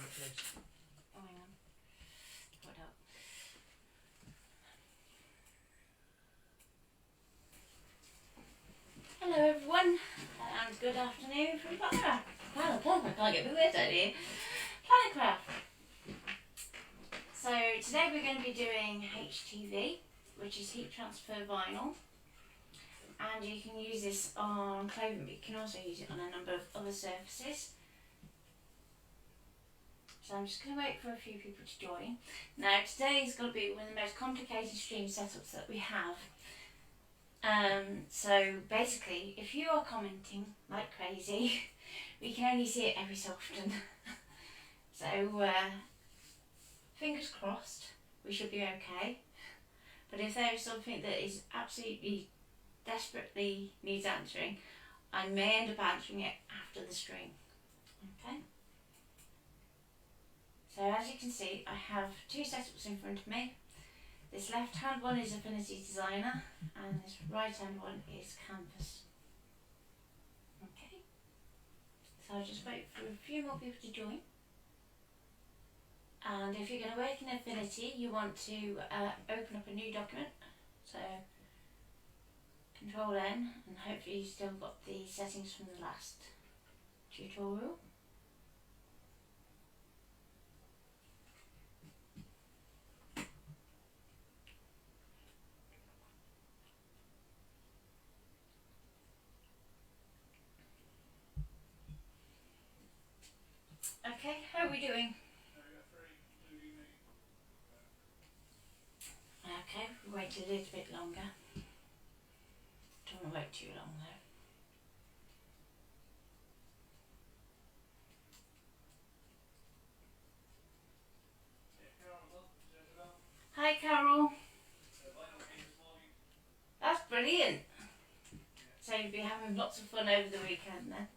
Oh, hang on. Hold up. Hello everyone, and good afternoon from Planetcraft. I can't get my words out here. Planetcraft. So today we're going to be doing HTV, which is heat transfer vinyl. And you can use this on clothing, but you can also use it on a number of other surfaces. So I'm just going to wait for a few people to join. Now today is going to be one of the most complicated stream setups that we have. So basically, if you are commenting like crazy, we can only see it every so often. So fingers crossed, we should be okay. But if there is something that is absolutely desperately needs answering, I may end up answering it after the stream. Okay. So as you can see, I have two setups in front of me. This left hand one is Affinity Designer and this right hand one is Canvas. Okay. So I'll just wait for a few more people to join. And if you're going to work in Affinity, you want to open up a new document. So Control N, and hopefully you've still got the settings from the last tutorial. Okay, how are we doing? Okay, we'll wait a little bit longer. Don't want to wait too long though. Hi Carol. That's brilliant. So you'll be having lots of fun over the weekend then.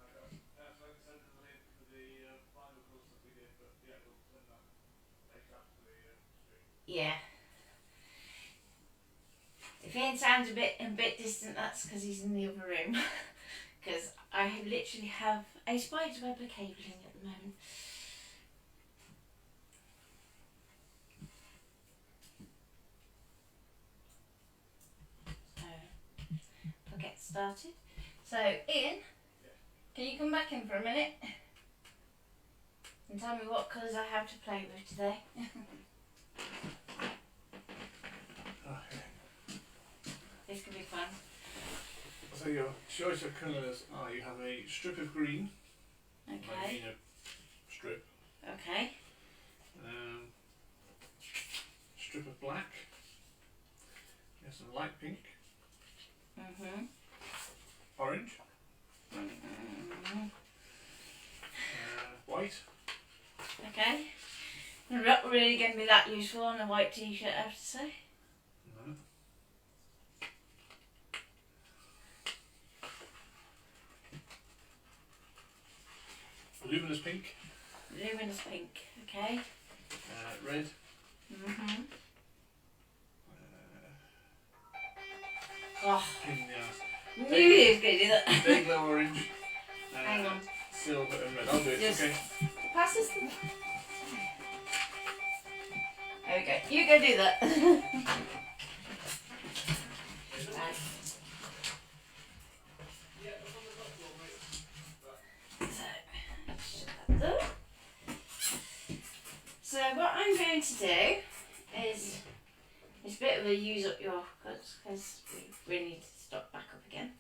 Yeah. If Ian sounds a bit distant, that's because he's in the other room. Because I literally have a spider's web of cabling at the moment. So I'll get started. So Ian, can you come back in for a minute and tell me what colours I have to play with today? This could be fun. So your choice of colours are, you have a strip of green. Okay. Strip. Okay. Strip of black. You have some light pink. Orange. White. Okay. Not really going to be that useful on a white t-shirt, I have to say. No. Luminous pink. Luminous pink, okay. Red. Oh, Pain in the ass. knew he was going to do that. Day glow orange. Hang on. Silver and red. I'll do it. Just okay. pass this thing. There we go. You go do that. So what I'm going to do is, it's a bit of a use up your cuts because we really need to stop back up again.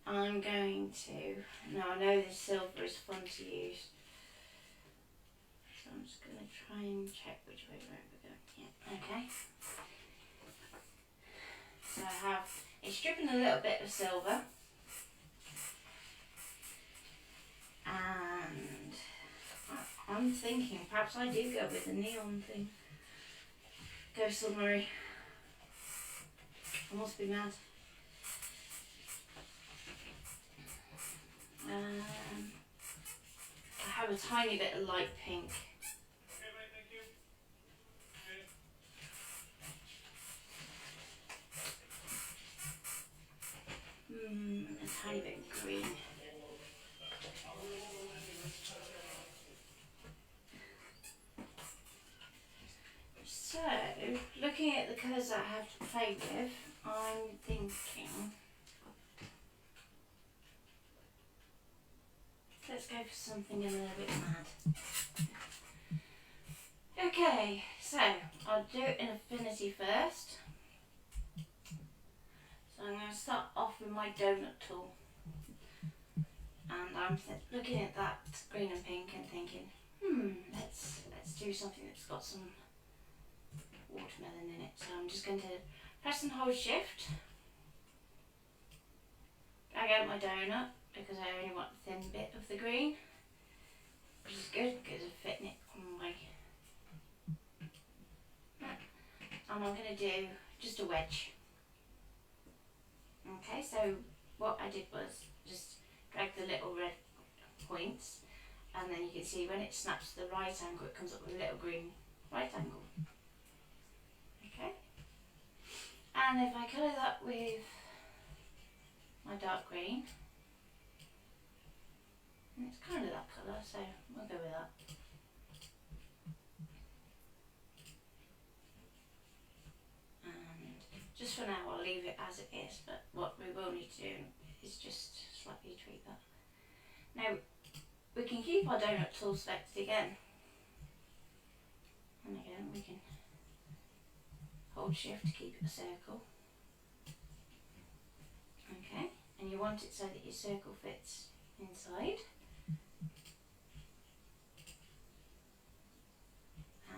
I'm going to, now I know this silver is fun to use, so I'm just going to try and check which way we're going. Yeah, okay. So I have, it's stripping a little bit of silver, and I'm thinking perhaps I do go with the neon thing. Go submarine. I must be mad. I have a tiny bit of light pink. Okay, mate, thank you. A tiny bit of green. looking at the colours that I have to play with, I'm thinking, let's go for something a little bit mad. Okay, so I'll do it in Affinity first. So I'm going to start off with my donut tool. And I'm looking at that green and pink and thinking, let's do something that's got some watermelon in it. So I'm just going to press and hold shift, drag out my donut because I only want the thin bit of the green, which is good because I'm fitting it on my, and I'm going to do just a wedge. Okay, so what I did was just drag the little red points, and then you can see when it snaps to the right angle it comes up with a little green right angle. Okay, and if I colour that with my dark green, and it's kind of that colour, so we'll go with that. And just for now I'll leave it as it is, but what we will need to do is just slightly tweak that. Now we can keep our donut tool selected again, and again we can hold shift to keep it a circle. Okay, and you want it so that your circle fits inside. And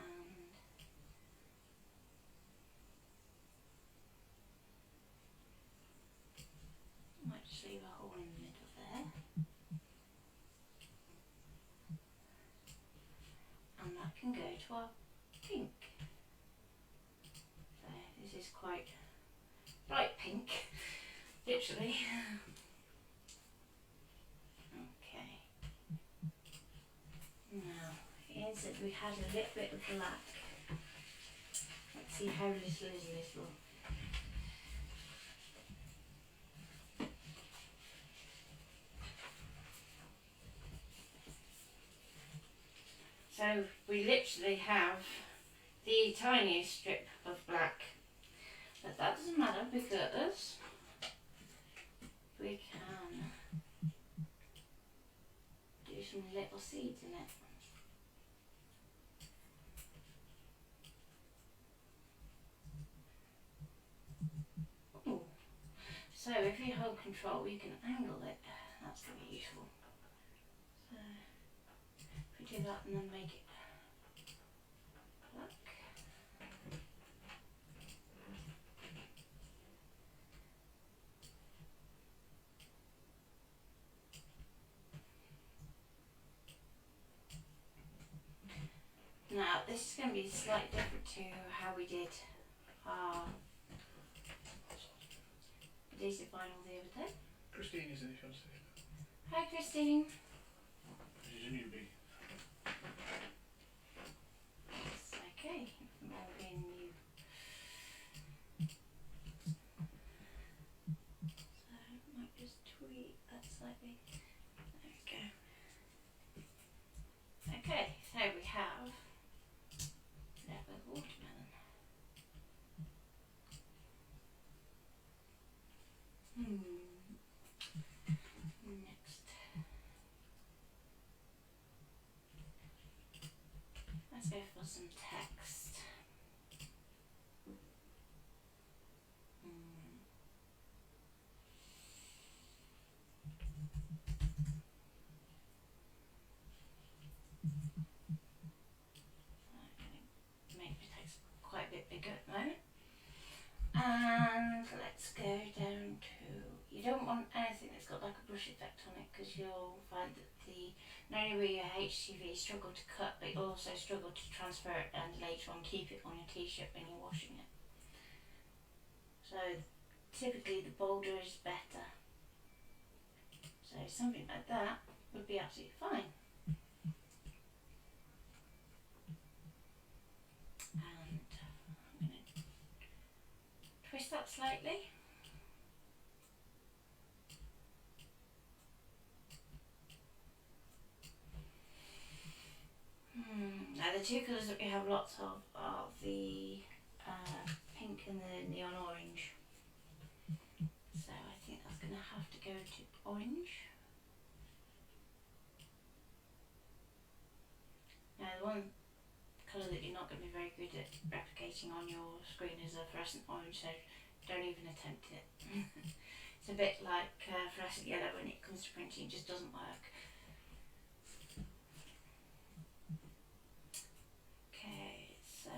I might just leave a hole in the middle there. And that can go to our pink. So this is quite bright pink, literally. Okay. Now, here's that we had a little bit of black. Let's see how little is little. So we literally have the tiniest strip of black, but that doesn't matter because we can do some little seeds in it. Ooh. So if you hold control you can angle it, that's going to be useful. So if we do that and then make it black. Now this is going to be slightly different to how we did our adhesive vinyl the other day. Christine is in if you want to say that. Hi Christine. She's a newbie. It's okay, more being new. So I might just tweak that slightly. There we go. Okay, so we have leopard watermelon. Next. Let's go for some text. Make the text quite a bit bigger at the moment. And let's go down to, you don't want anything that's got like a brush effect on it because you'll find that not only will your HTV struggle to cut, but you'll also struggle to transfer it and later on keep it on your t-shirt when you're washing it. So typically the bolder is better. So something like that would be absolutely fine. And I'm going to twist that slightly. Now the two colours that we have lots of are the pink and the neon orange. So I think that's going to have to go to orange. Now the one colour that you're not going to be very good at replicating on your screen is a fluorescent orange, so don't even attempt it. It's a bit like fluorescent yellow when it comes to printing, it just doesn't work. Okay, so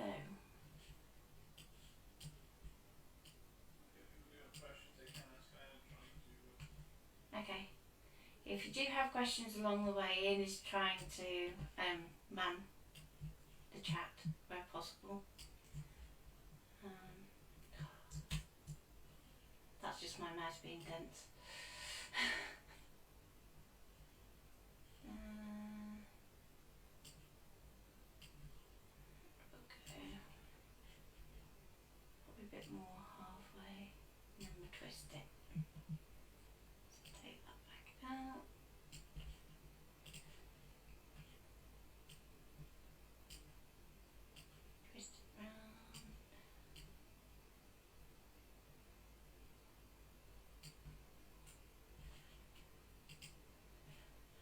okay. If you do have questions along the way, Ian is trying to man the chat where possible. That's just my mouse being dense. Okay. Probably a bit more halfway, and then we twist it. So take that back out. Twist it round.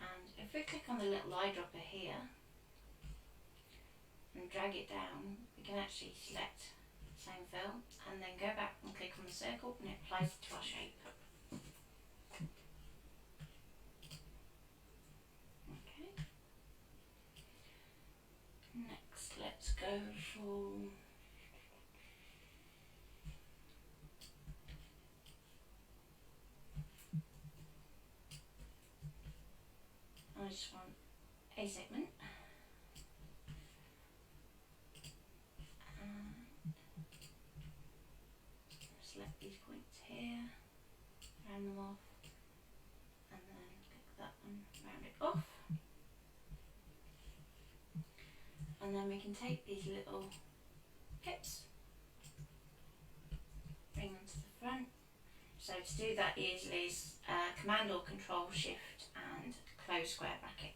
And if we click on the little eyedropper here and drag it down, we can actually select same fill and then go back and click on the circle and it applies it to our shape. Okay. Next, let's go for I just want a segment. Select these points here, round them off, and then click that one, round it off. And then we can take these little pips, bring them to the front. So to do that easily is Command or Control Shift and close square bracket.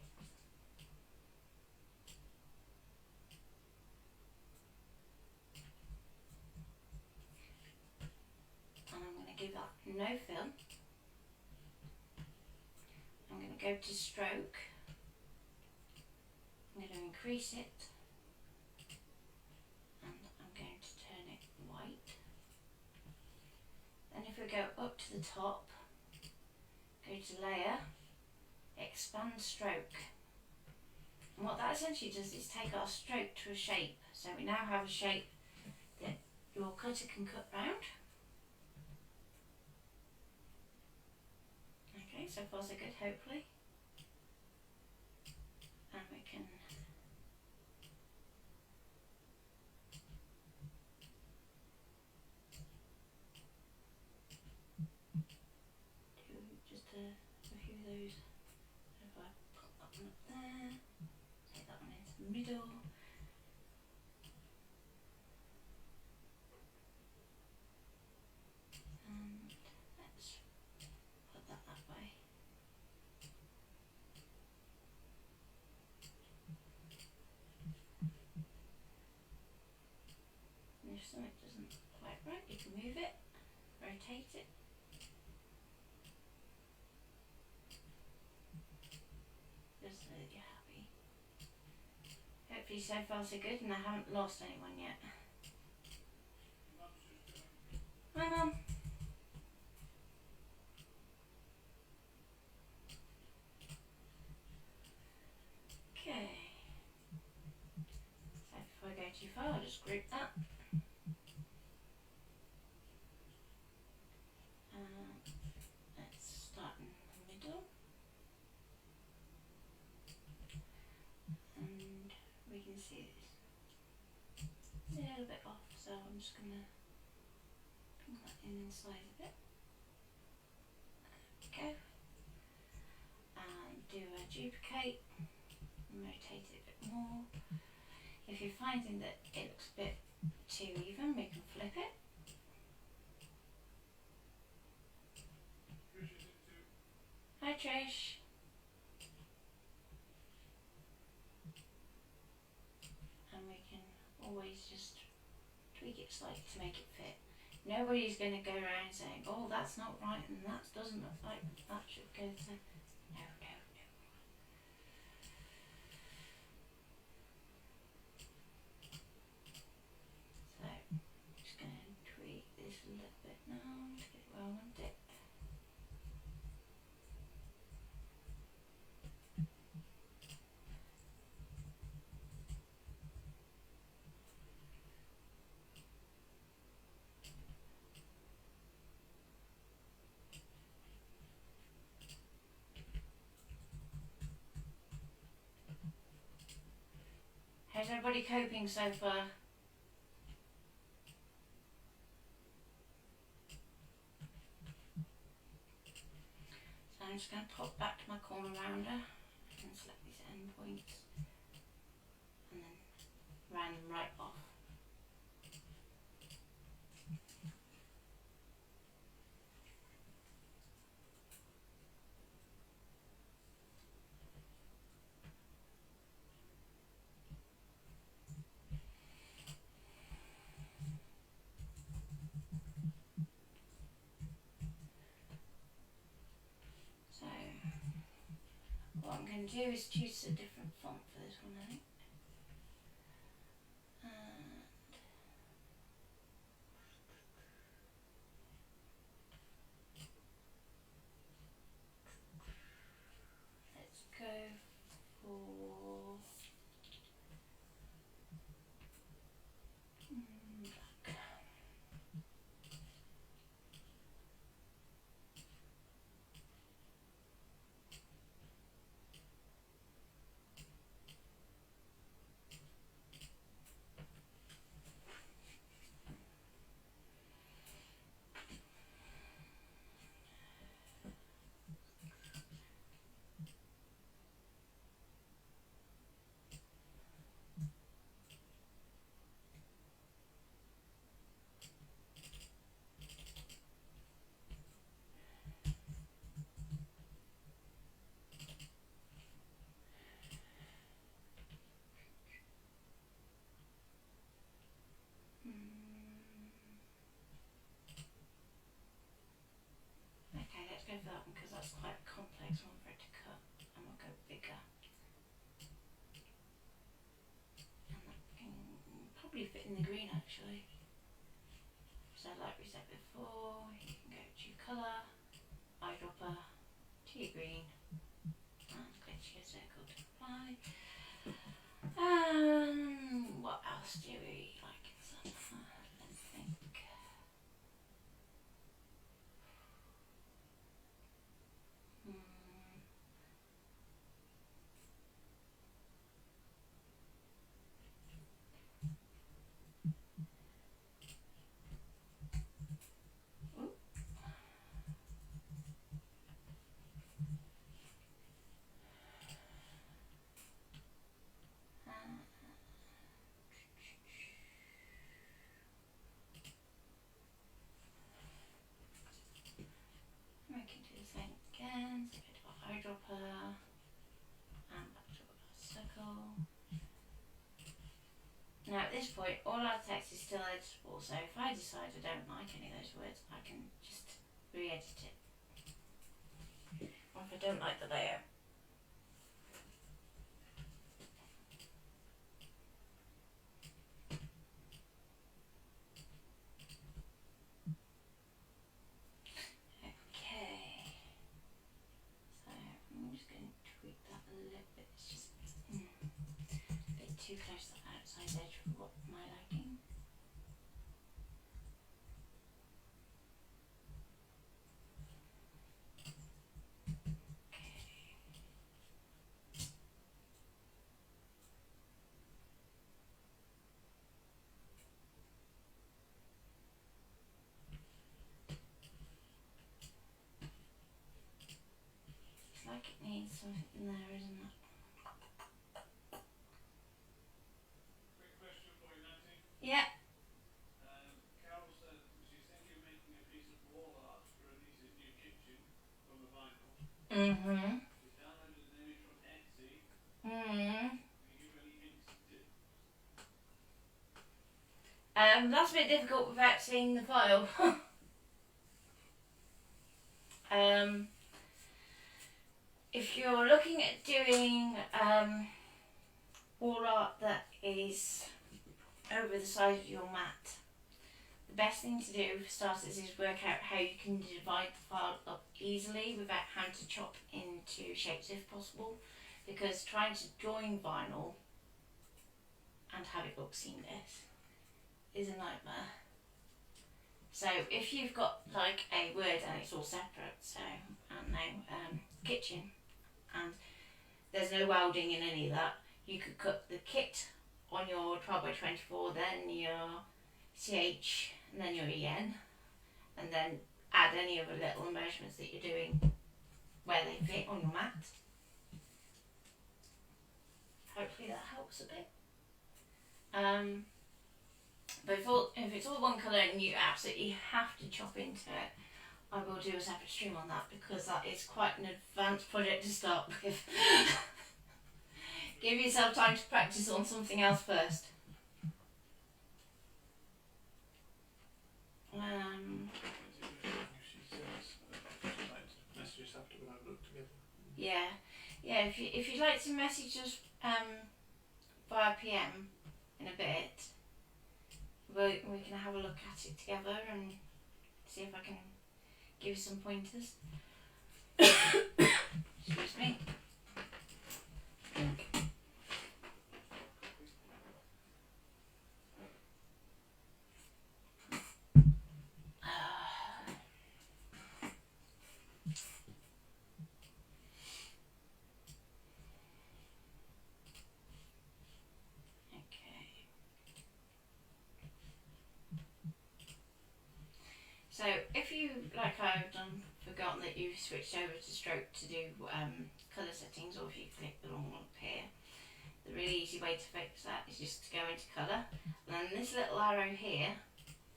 And I'm going to give that no fill. I'm going to go to stroke. I'm going to increase it. And I'm going to turn it white. Then if we go up to the top, go to layer, expand stroke. And what that essentially does is take our stroke to a shape. So we now have a shape that your cutter can cut round. Okay, so far so good, hopefully. And we can do just a few of those. So if I put that one up there, take that one into the middle. And let's put that way. And if something doesn't quite right, you can move it, rotate it. Just so that you're happy. Hopefully so far so good and I haven't lost anyone yet. Hi Mum. Okay. So before I go too far, I'll just group that. Let's start in the middle. And we can see it's a little bit off, so I'm just going to bring that in inside a bit. There we go. And do a duplicate and rotate it a bit more. If you're finding that it looks a bit too even, we can flip it. Hi Trish. And we can always just tweak it slightly to make it fit. Nobody's going to go around saying, oh, that's not right and that doesn't look like that should go to. No, no, no. So, I'm just going to tweak this a little bit now to get it where I want it. How's everybody coping so far? So I'm just going to pop back to my corner rounder and select these endpoints and then round them right off. So what I'm going to do is choose a different font for this one, I think. Let's go for black. Okay, let's go for that one because that's quite a complex one for it to cut, and we'll go bigger. And that can probably fit in the green actually. So like we said before, you can go to colour, eyedropper, to your green, and click to your circle to apply. What else do we like in some? Let's think. We can do the same again. So go to our eyedropper and back to our circle. Now at this point, all our text is still editable. So if I decide I don't like any of those words, I can just re-edit it. Or if I don't like the layout. Okay. So I'm just going to tweak that a little bit. It's just a bit too close to the outside edge for what my liking. It's like it needs something in there, isn't it? Quick question for you, Nancy. Yeah. Carol said she's thinking of making a piece of wall art for her niece's new kitchen from a vinyl. Mm-hmm. She's downloaded an image from Etsy. Mm-hmm. Can you give any hints and tips? That's a bit difficult without seeing the file. If you're looking at doing wall art that is over the size of your mat, the best thing to do for starters is work out how you can divide the file up easily without having to chop into shapes if possible, because trying to join vinyl and have it look seamless is a nightmare. So if you've got like a Word and it's all separate, so I don't know, kitchen, and there's no welding in any of that, you could cut the kit on your 12x24, then your CH, and then your EN, and then add any other little measurements that you're doing where they fit on your mat. Hopefully that helps a bit. But if it's all one colour and you absolutely have to chop into it, I will do a separate stream on that, because that is quite an advanced project to start with. Give yourself time to practice on something else first. Messages after when I've looked together. Yeah. If you'd like to message us via PM in a bit, we can have a look at it together and see if I can give you some pointers. Excuse me. So if you, like I've done, forgotten that you've switched over to stroke to do colour settings, or if you click the wrong one up here, the really easy way to fix that is just to go into colour, and then this little arrow here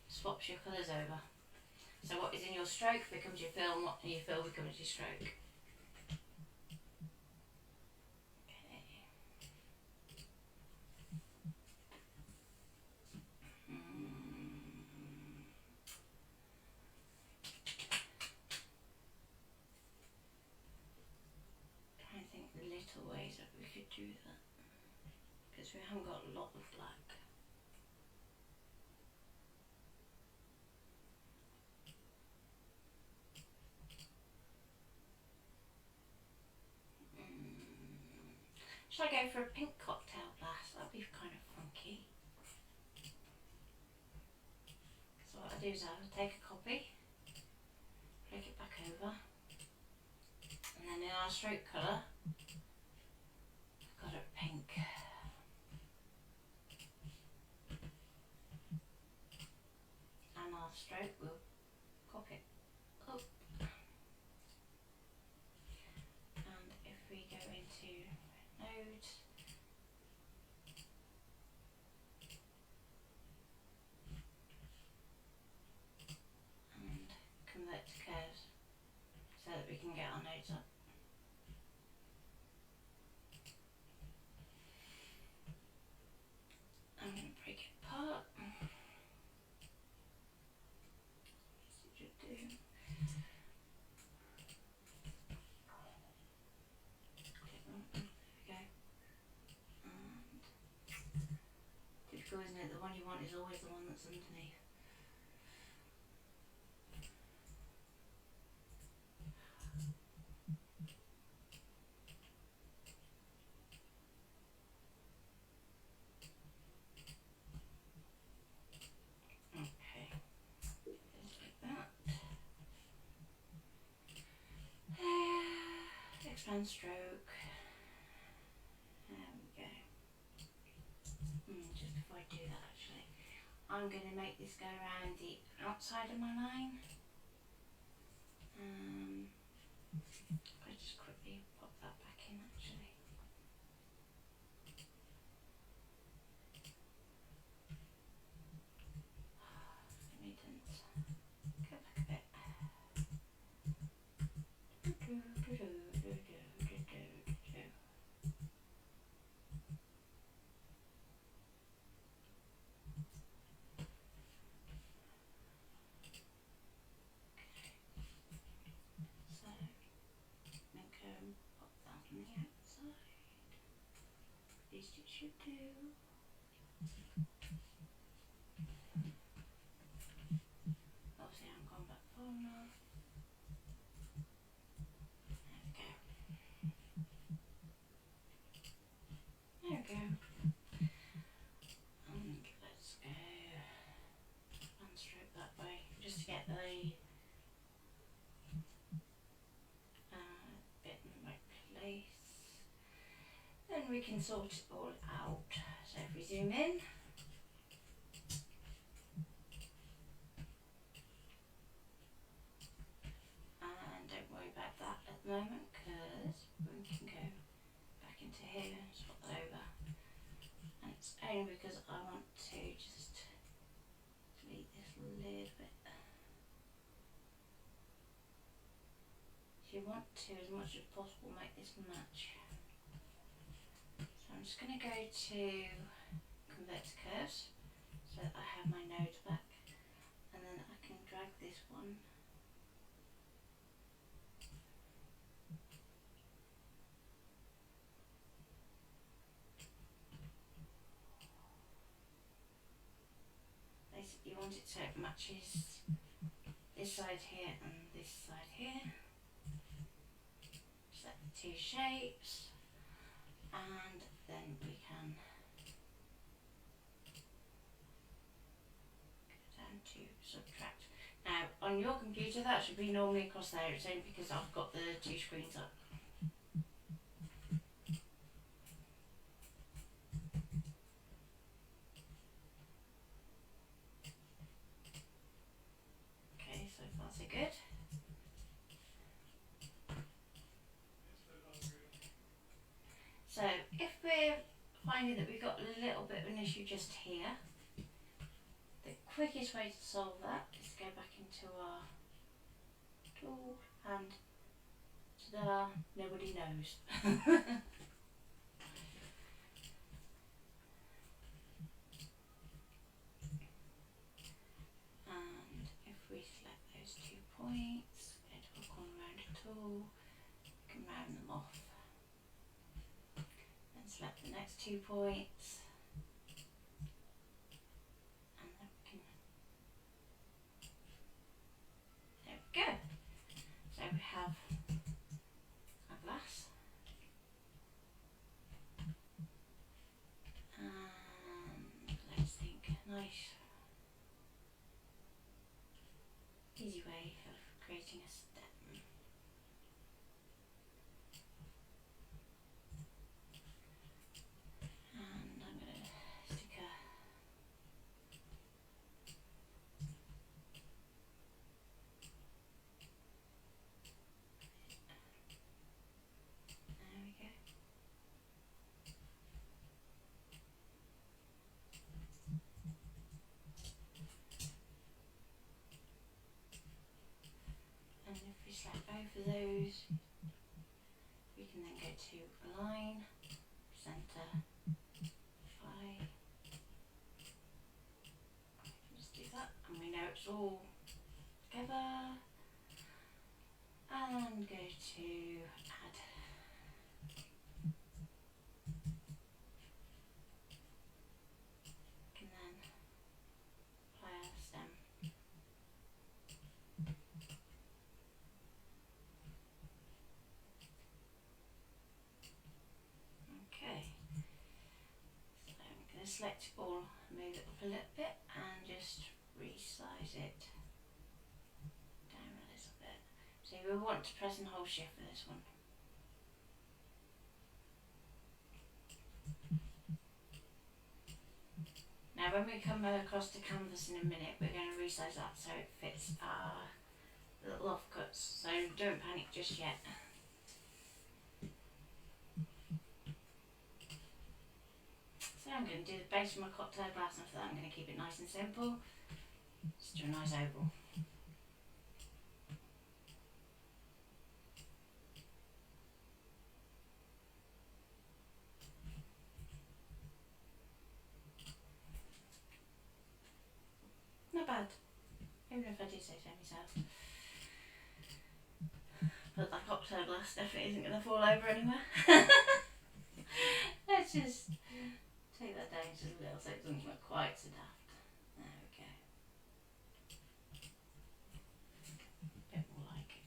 swaps your colours over. So what is in your stroke becomes your fill, what in your fill becomes your stroke. Trying to think the little ways that we could do that, because we haven't got a lot of black. Should I go for a pink cocktail glass? That'd be kind of funky. So what I do is I'll take a copy, flick it back over, and then in our stroke colour, I've got a pink. And our stroke will copy it up. And if we go into node, and convert to curves so that we can get our nodes up. I'm going to break it apart. Typical, isn't it? The one you want is always the one that's underneath. Okay, just like that. Expand stroke. There we go. Just before I do that, actually, I'm going to make this go around the outside of my line. I'll just quickly pop that back in, actually. Maintenance. Go back a bit. should do. Obviously, I haven't gone back far enough. There we go. And let's go unstroke that way, just to get the bit in the right place. Then we can sort it all out. So if we zoom in, and don't worry about that at the moment, because we can go back into here and swap that over. And it's only because I want to just delete this little bit. So you want to, as much as possible, make this match. So I'm just going to go to convert to curves so that I have my nodes back, and then I can drag this one basically. You want it so it matches this side here and this side here. Select the two shapes, and then we can go down to subtract. Now on your computer that should be normally across there, it's only because I've got the two screens up. Okay, so far so good. So if we're finding that we've got a little bit of an issue just here, the quickest way to solve that is to go back into our tool and ta-da, nobody knows. And if we select those 2 points, go to our corner rounder tool, we can round them off. Then select the next 2 points, and then we can, there we go. So we have a glass, and let's think, nice easy way of creating a stem. And I'm going to stick a there we go. And if we select both of those, we can then go to align, center, apply. Just do that, and we know it's all together. And go to add. Can then apply our stem. Okay, so I'm going to select all, move it up a little bit, and just resize it down a little bit. So we want to press and hold shift for this one. Now when we come across the canvas in a minute, we're going to resize that so it fits our little offcuts, so don't panic just yet. So I'm going to do the base of my cocktail glass, and after that I'm going to keep it nice and simple. Just do a nice oval. Not bad, even if I do say so myself. But that cocktail glass definitely isn't going to fall over anywhere. Let's just take that down just a little so it doesn't look quite so daft. There we go. A bit more like it.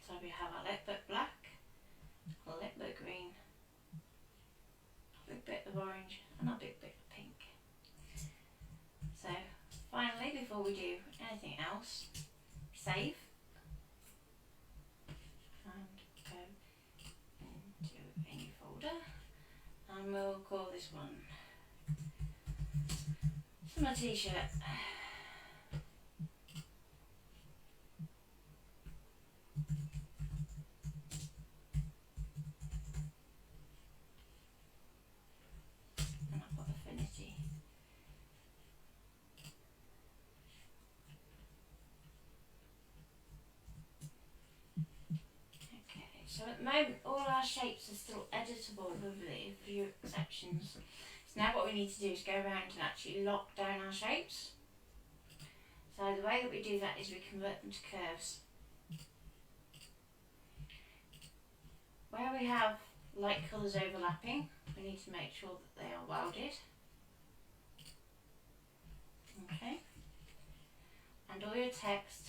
So we have our lip bit black, a lip bit green, a big bit of orange and a big bit of pink. So finally, before we do anything else, save and go into a new folder, and we'll call this one Summer T-shirt. And I've got Affinity. Okay, so at the moment all our shapes are still editable with a few exceptions. So now what we need to do is go around and actually lock down our shapes. So the way that we do that is we convert them to curves. Where we have light colours overlapping, we need to make sure that they are welded. Okay. And all your text,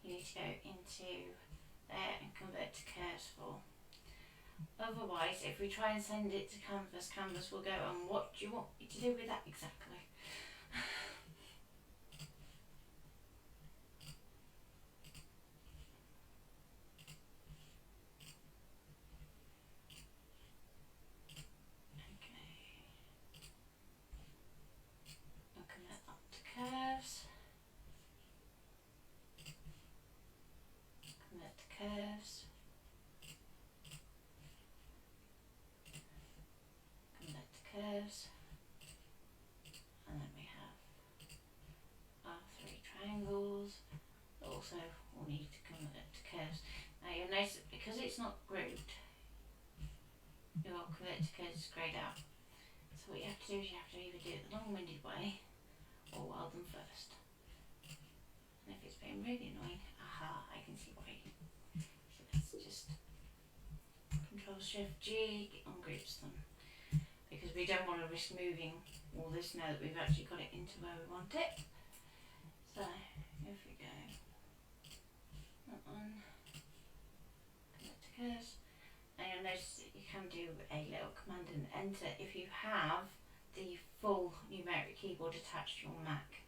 you need to go into there and convert to curves for. Otherwise, if we try and send it to Canvas, Canvas will go, and what do you want me to do with that exactly? Okay. I'll convert that to curves. Convert to curves. Convert to curves. And then we have our three triangles. Also, we'll need to convert to curves. Now you'll notice that because it's not grouped, your convert to curves is greyed out. So what you have to do is you have to either do it the long-winded way or weld them first. And if it's been really annoying, aha, I can see why. So let's just Control-Shift-G, it ungroups them. Because we don't want to risk moving all this now that we've actually got it into where we want it. So, if we go, that one, convert to curves, and you'll notice that you can do a little command and enter if you have the full numeric keyboard attached to your Mac.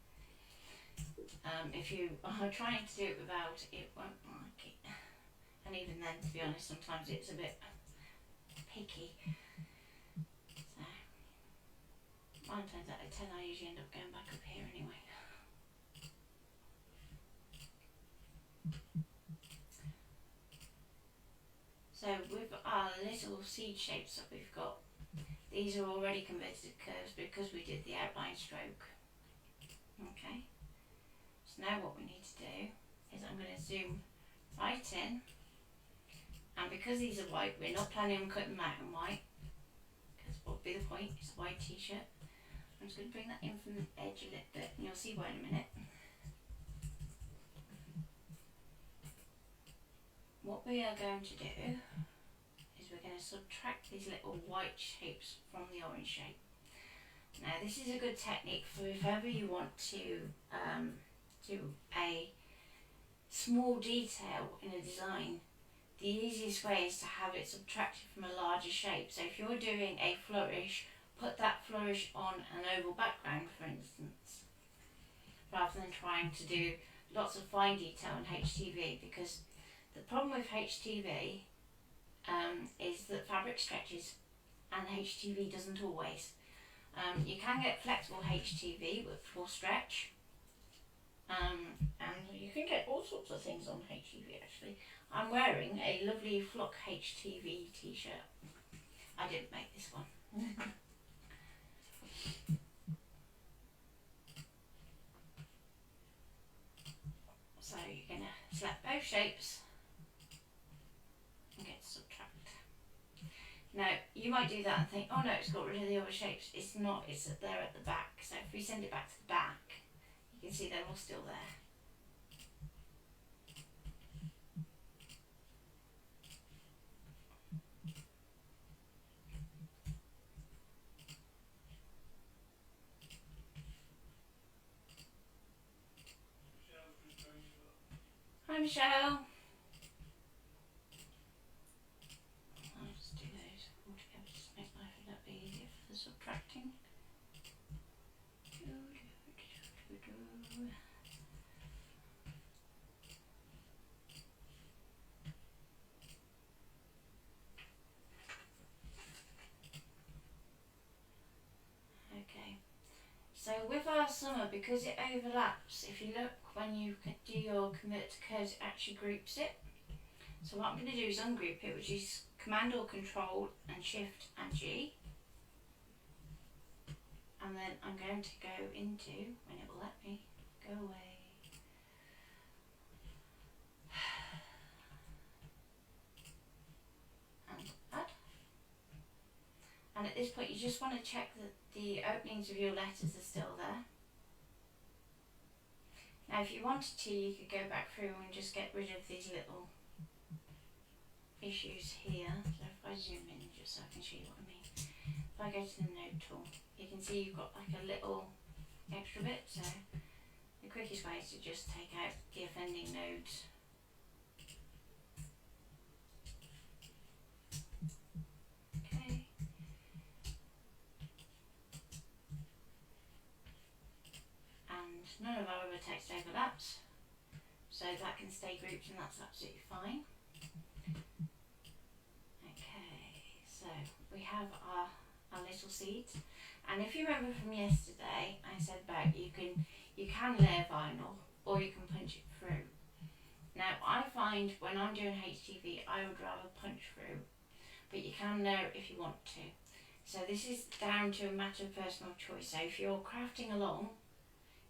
If you are trying to do it without, it won't like it. And even then, to be honest, sometimes it's a bit picky. So, 9 times out of 10 I usually end up going back up here anyway. So with our little seed shapes that we've got, these are already converted to curves because we did the outline stroke. Okay, so now what we need to do is I'm going to zoom right in, and because these are white, we're not planning on cutting them out in white, because what would be the point? It's a white t-shirt. I'm just going to bring that in from the edge a little bit, and you'll see why in a minute. What we are going to do is we're going to subtract these little white shapes from the orange shape. Now this is a good technique for if ever you want to do a small detail in a design. The easiest way is to have it subtracted from a larger shape. So if you're doing a flourish, put that flourish on an oval background, for instance, rather than trying to do lots of fine detail in HTV, because the problem with HTV is that fabric stretches and HTV doesn't always. You can get flexible HTV which will stretch, and you can get all sorts of things on HTV actually. I'm wearing a lovely Flock HTV t-shirt. I didn't make this one. So you're going to select both shapes and get to subtract. Now you might do that and think, oh no, it's got rid of the other shapes. It's not, it's there at the back. So if we send it back to the back, you can see they're all still there. Hi Michelle. I'll just do those all together just to make life a little bit easier for the subtracting. Okay, so with our summer, because it overlaps, if you look when you do your convert to curves, it actually groups it. So what I'm going to do is ungroup it, which is Command or Control and Shift and G. And then I'm going to go into, when it will let me, go away. And add. And at this point you just want to check that the openings of your letters are still there. Now if you wanted to, you could go back through and just get rid of these little issues here. So if I zoom in just so I can show you what I mean. If I go to the node tool, you can see you've got like a little extra bit. So the quickest way is to just take out the offending nodes. Okay. And none of our other text overlaps. So that can stay grouped and that's absolutely fine. Okay, so we have our little seeds. And if you remember from yesterday, I said about you can layer vinyl or you can punch it through. Now I find when I'm doing HTV, I would rather punch through, but you can layer if you want to. So this is down to a matter of personal choice. So if you're crafting along,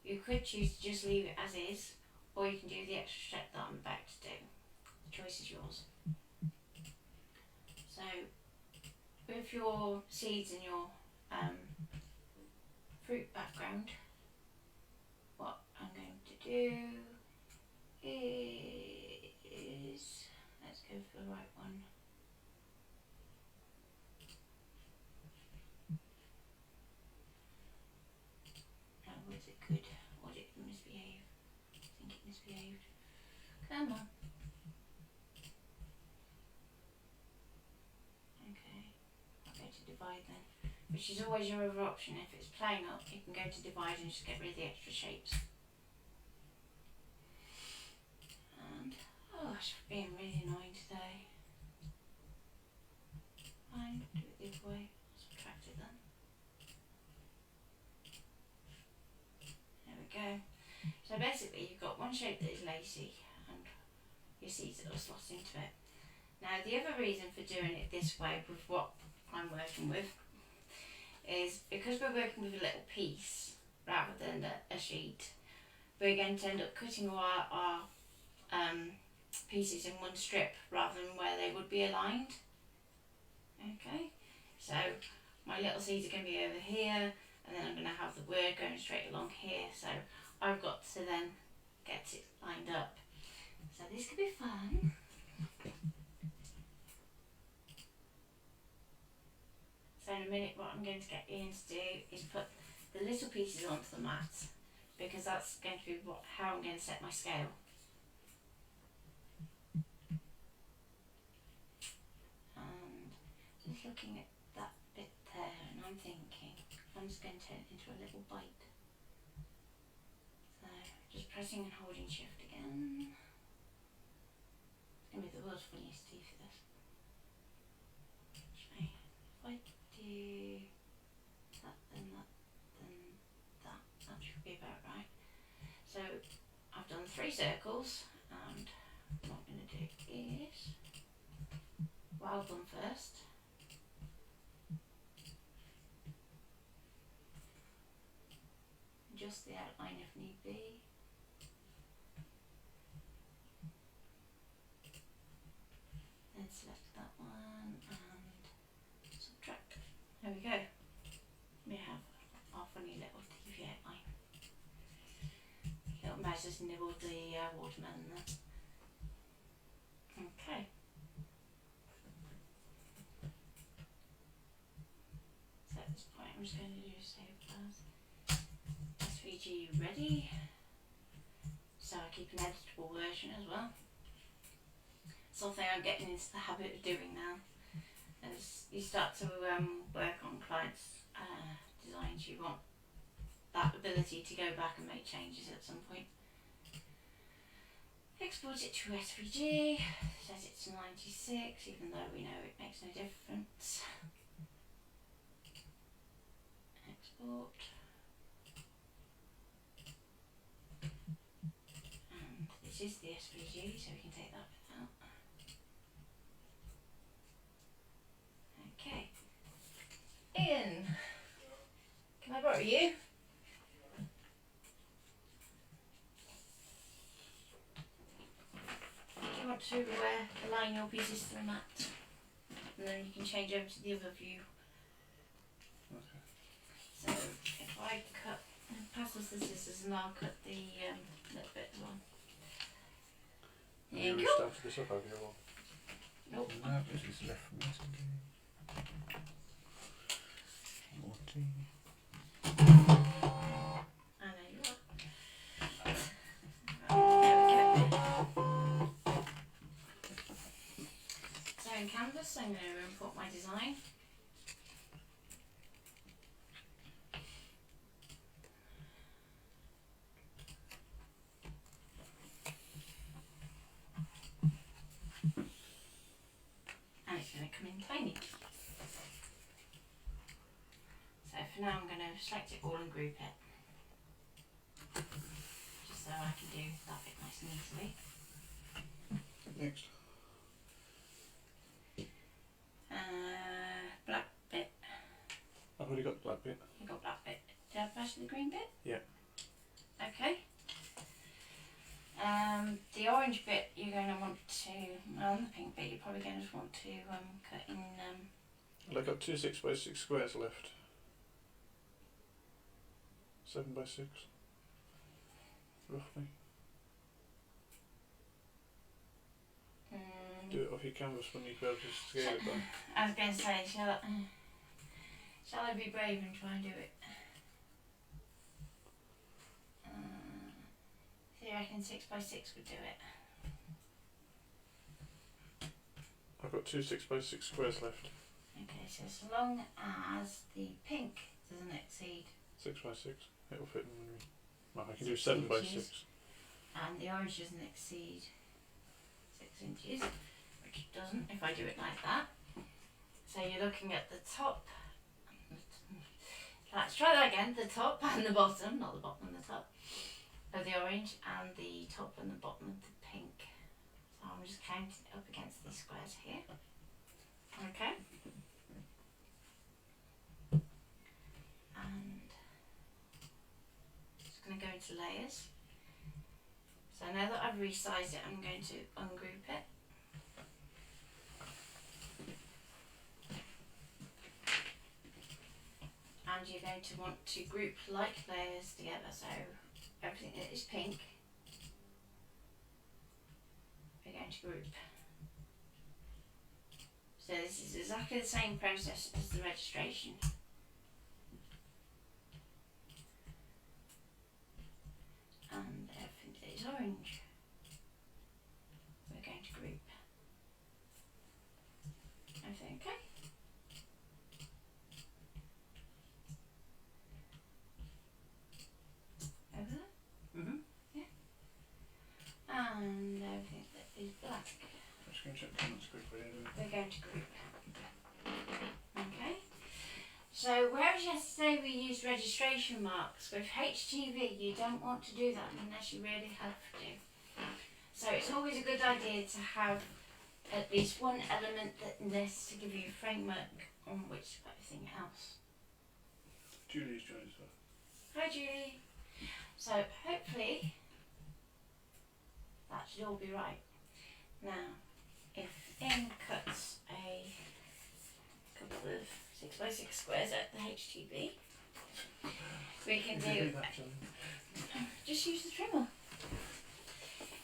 you could choose to just leave it as is, or you can do the extra step that I'm about to do. The choice is yours. So with your seeds and your fruit background, what I'm going to do is, let's go for the right one. No, was it good? Or did it misbehave? I think it misbehaved. Come on. Okay, I'll go to divide then, which is always your other option. If it's playing up, you can go to divide and just get rid of the extra shapes. And, oh, it's being really annoying today. Fine, do it the other way. Subtract it then. There we go. So basically you've got one shape that is lacy and your seeds that will slot into it. Now the other reason for doing it this way with what I'm working with is because we're working with a little piece rather than a sheet, we're going to end up cutting all our pieces in one strip rather than where they would be aligned. Okay, so my little seeds are going to be over here, and then I'm going to have the word going straight along here, so I've got to then get it lined up. So this could be fun. So in a minute what I'm going to get Ian to do is put the little pieces onto the mat, because that's going to be how I'm going to set my scale. And just looking at that bit there, and I'm thinking I'm just going to turn it into a little bite. So just pressing and holding shift again. It's going to be the world's funniest teeth for this. Okay, if I do that, then that, then that, that should be about right. So I've done 3 circles, and what I'm going to do is wild one first. Adjust the outline if need be. Then select that one and subtract. There we go. We have our funny little TV outline. Little mouse has nibbled the watermelon there. Okay. So at this point I'm just going to do save as SVG ready. so I keep an editable version as well. Something I'm getting into the habit of doing now. As you start to work on clients' designs, you want that ability to go back and make changes at some point. Export it to SVG, set it to 96, even though we know it makes no difference. Export. And this is the SVG, so we can take that bit out. Okay. Ian, can I borrow you? You want to align your pieces to the mat, and then you can change over to the other view. Okay. So if I cut, pass us the scissors and I'll cut the little bit as well. Have There you you go. restarted this up, have you? Or? Nope. No, this is left from yesterday. 14. I know you are. Right, there we go. So in Canvas, I'm going to import my design. And it's going to come in tiny. So for now I'm going to select it all and group it. Just so I can do that bit nice and easily. Next. Black bit. I've already got the black bit. You got black bit. Did I pass you the green bit? Yeah. Okay. The orange bit you're going to want to, well, the pink bit you're probably going to want to cut in. Well, I've got 2 6x6 squares left. 7x6, roughly. Do it off your canvas when you be able to scale it down. I was going to say, shall I be brave and try and do it? So you reckon 6x6 would do it? I've got 2 6x6 squares left. Okay, so long as the pink doesn't exceed 6x6, it'll fit in. Well, I can do 6 7x6. inches. And the orange doesn't exceed 6 inches, which it doesn't if I do it like that. So you're looking at the top. Let's try that again. The top and the bottom, not the bottom and the top of the orange, and the top and the bottom of the pink. So I'm just counting it up against these squares here. Okay. And just going to go into layers. So now that I've resized it, I'm going to ungroup it. And you're going to want to group like layers together, so everything that is pink, we're going to group. So this is exactly the same process as the registration. And everything that is orange, we're going to group. Everything okay? Over there? Mm-hmm. Yeah. And everything that is black, I'm just going to check the comments quickly. we're going to group. Okay. So whereas yesterday we used registration marks, with HTV you don't want to do that unless you really have to. So it's always a good idea to have at least one element that in this to give you a framework on which to put everything else. Julie's joined as well. Hi Julie. So hopefully that should all be right. Now, if Ian cuts a couple of 6x6 squares at the HTV, we can do, just use the trimmer.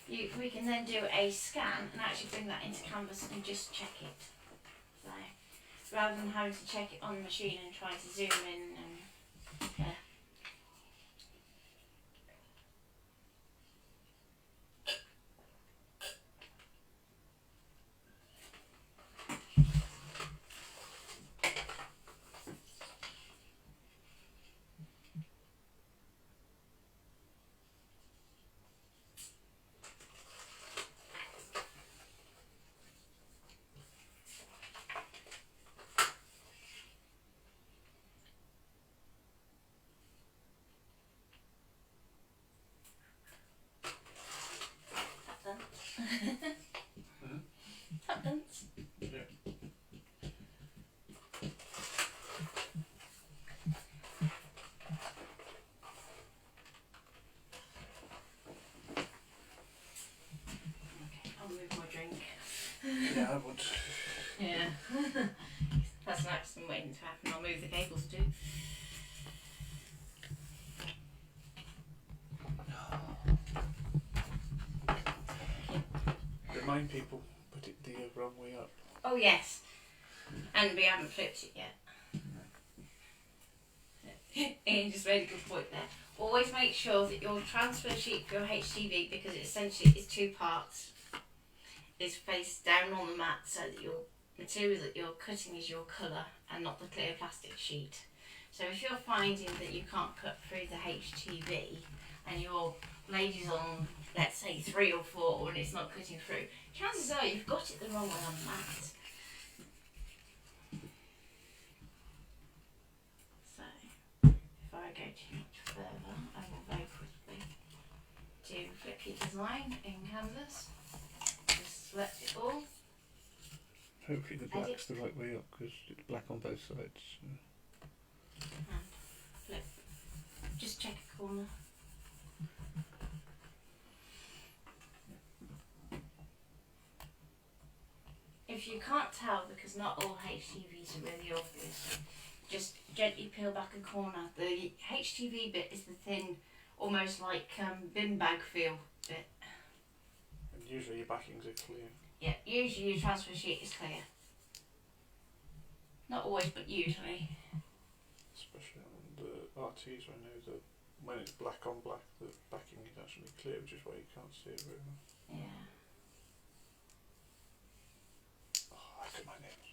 We can then do a scan and actually bring that into Canvas and just check it. So, rather than having to check it on the machine and try to zoom in and That's an accident waiting to happen. I'll move the cables too. Remind people, put it the wrong way up. Oh yes, and we haven't flipped it yet. Ian just made a good point there. Always make sure that your transfer sheet for your HTV, because it essentially is two parts, is faced down on the mat so that your material that you're cutting is your colour and not the clear plastic sheet. So if you're finding that you can't cut through the HTV and your blade is on, let's say 3 or 4, and it's not cutting through, chances are you've got it the wrong way on the mat. So if I go too much further, I will very quickly do Flippy Design in Canvas. Just select it all. Hopefully the black's the right way up because it's black on both sides. And flip. Just check a corner. If you can't tell, because not all HTVs are really obvious, just gently peel back a corner. The HTV bit is the thin, almost like bin bag feel bit. And usually your backings are clear. Yeah, usually your transfer sheet is clear. Not always, but usually. Especially on the RTs, I know that when it's black on black, the backing is actually clear, which is why you can't see it very well. Yeah. Oh, look at my nails.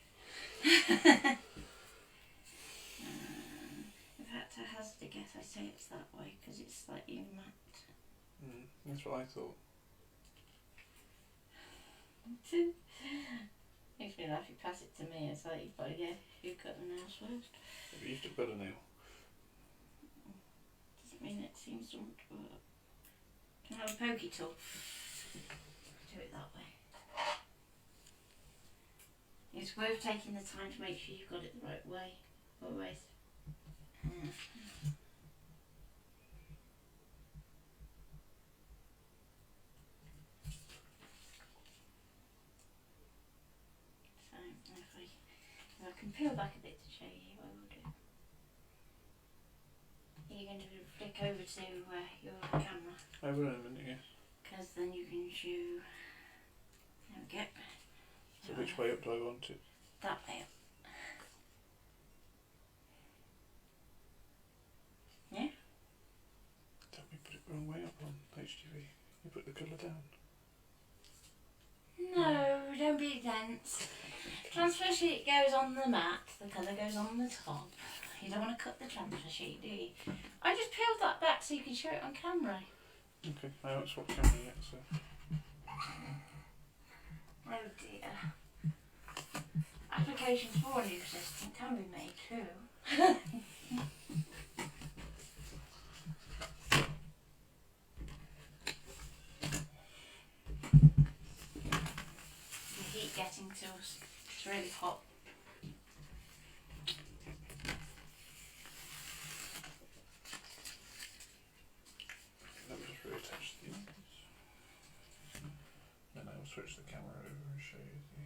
In fact, I hazard a guess, I say it's that way because it's slightly matte. That's what I thought. Makes me laugh, you pass it to me, it's like you've got to get, you cut the nails first. Have you used a better nail? Doesn't mean it seems to want to work. Can I have a pokey tool? Do it that way. It's worth taking the time to make sure you've got it the right way, always. So if I can peel back a bit to show you, I will do. You're going to flick over to your camera, I will in a minute, yes. because then you can show. There we go. So which way up do I want it? That way up. Yeah? Don't we put it the wrong way up on HTV? You put the colour down. No, don't be dense. Transfer sheet goes on the mat, the colour goes on the top. You don't want to cut the transfer sheet, do you? I just peeled that back so you can show it on camera. Okay, I haven't swapped camera yet, so. Oh dear. Applications for a new system can be made too. The heat getting to us, it's really hot. Let me just reattach these. Then I will switch the camera over and show you the.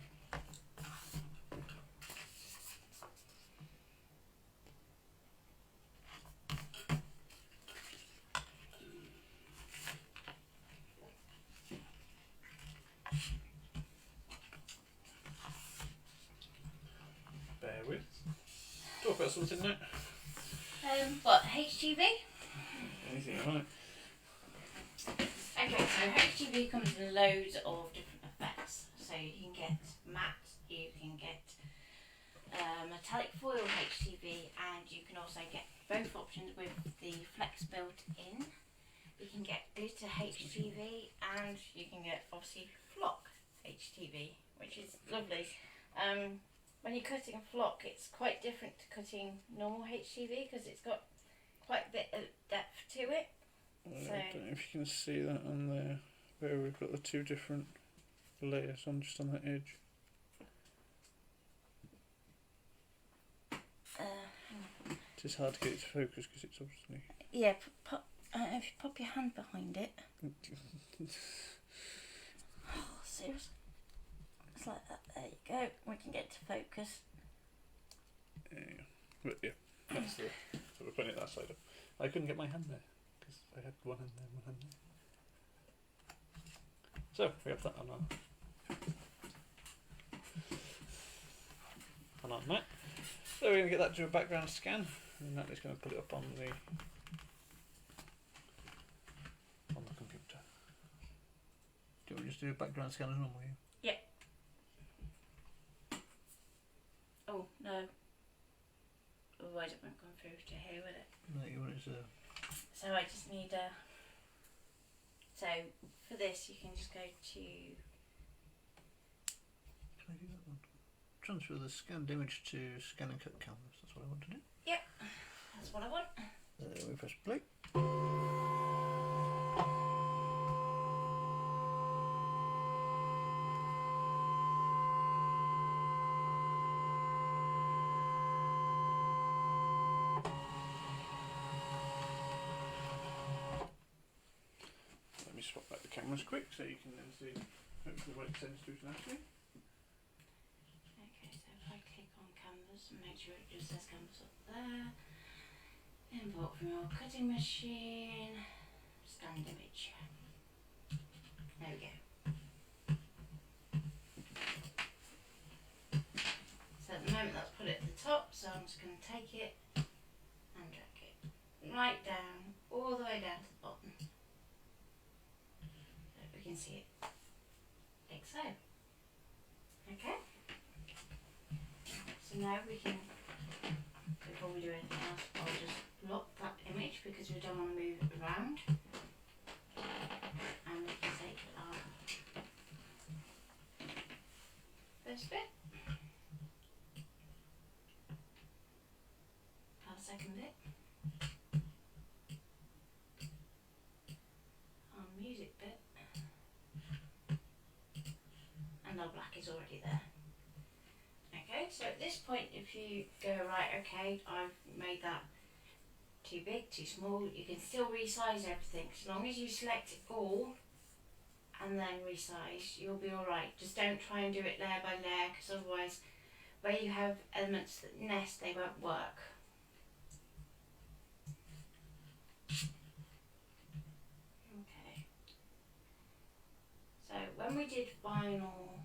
Bear with. Talk about something now. What, HTV? Anything you like. Okay, so HTV comes in loads of different effects. So you can get matte, you can get metallic foil HTV, and you can also get both options with the flex built in. You can get glitter HTV, and you can get obviously flock HTV, which is lovely. When you're cutting a flock, it's quite different to cutting normal HTV because it's got quite a bit of depth to it. I don't know if you can see that on there, where we've got the two different layers on just on that edge. It's just hard to get it to focus because it's obviously. Yeah, if you pop your hand behind it. Oh, seriously. It's like that. There you go. We can get to focus. But yeah, that's the. So we're putting it that side up. I couldn't get my hand there because I had one hand there, one hand there. So we have that on our mat. So we're going to get that to a background scan, and Natalie's going to put it up on the computer. Do you want to just do a background scan as normal? Yeah. Oh no. Otherwise it won't come through to here, will it? No, you want it to. So I just need a. So for this, you can just go to. Can I do that one? Transfer the scanned image to scan and cut canvas. That's what I want to do. Yep, that's what I want. We press play. Let me swap back the cameras quick so you can then see hopefully what it sends through to Natalie. Okay, so if I click on canvas and make sure it just says canvas up there. Import from your cutting machine. Stand image. There we go. So at the moment that's put it at the top, so I'm just going to take it and drag it right down, all the way down to the bottom. So we can see it like so. Okay. So now we can, before we do anything else, I'll just lock that image because we don't want to move it around. And we can take our first bit, our second bit, our music bit, and our black is already there. Okay, so at this point if you go, right, okay, I've made that too big, too small, you can still resize everything. As long as you select it all and then resize, you'll be alright. Just don't try and do it layer by layer, because otherwise where you have elements that nest, they won't work. Okay. So when we did vinyl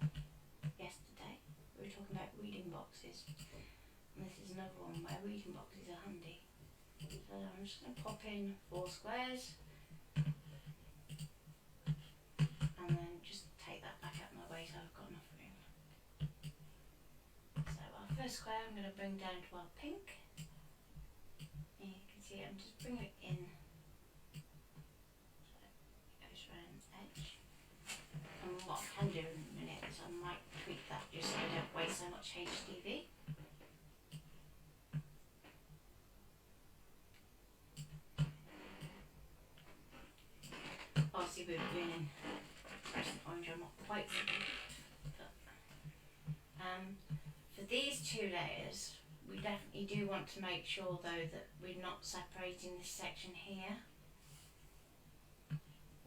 yesterday, we were talking about reading boxes, and this is another one where reading boxes are handy. So I'm just going to pop in 4 squares and then just take that back out of my way so I've got enough room. So our first square I'm going to bring down to our pink, and you can see I'm just bringing it in so it goes around the edge. And what I can do in a minute is I might tweak that just so I don't waste so much HTV. Obviously we're doing fluorescent orange, I'm not quite so good, but for these 2 layers we definitely do want to make sure though that we're not separating this section here,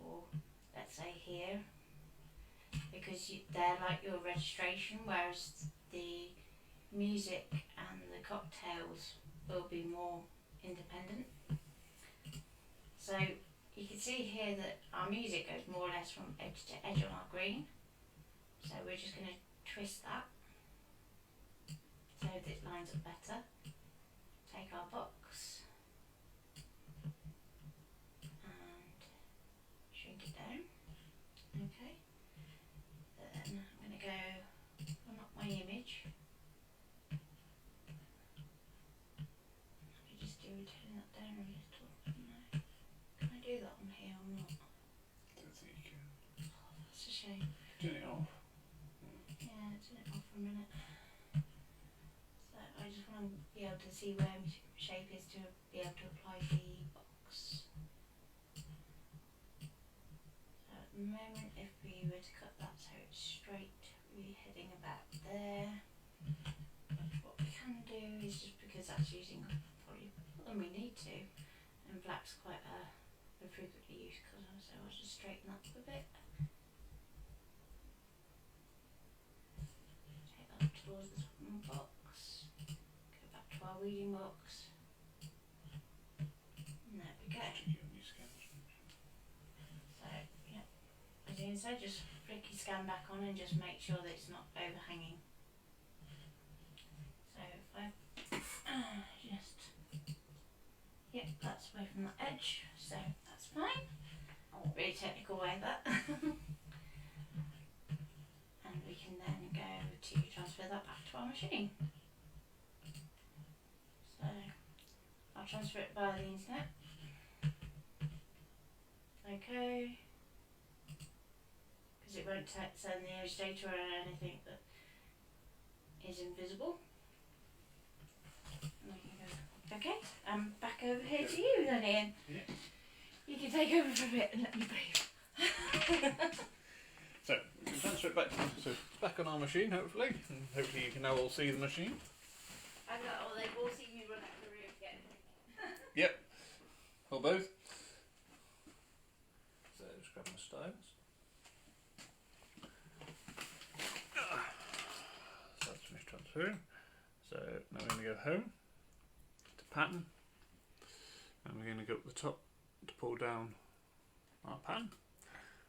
or let's say here, because they're like your registration, whereas the music and the cocktails will be more independent. So you can see here that our music goes more or less from edge to edge on our green. So we're just going to twist that so that it lines up better. Take our box and shrink it down. Okay. Then I'm going to go unlock my image. Let me just do turn that down a little. No. Can I do that on here or not? I don't think you can. Oh, that's a shame. Turn it off. Yeah, turn it off for a minute. So I just want to be able to see where my shape is to be able to apply the box. So at the moment, if we were to cut that so it's straight, we're heading about there. What we can do is, just because that's using probably more than we need to, and black's quite a frequently used colour, so I'll just straighten that up a bit. Take that towards the top of my box, go back to our reading box. And there we go. Stick it on your scans. So, yeah, as Ian said, just flick your scan back on and just make sure that it's not overhanging. So if I just, yep, that's away from the edge, so that's fine. Really technical way that. And we can then go to transfer that back to our machine. So I'll transfer it via the internet. Okay. Because it won't send the image data or anything that is invisible. And I can go, okay, back over here to you then, Ian. Yeah. You can take over for a bit and let me breathe. So we can transfer it back. So it's back on our machine, hopefully, and hopefully you can now all see the machine. I know, or they've all seen me run out the room again. Yep. Or both. So just grab my styles. So that's finished transferring. So now we're going to go home to pattern, and we're going to go up the top to pull down our pattern.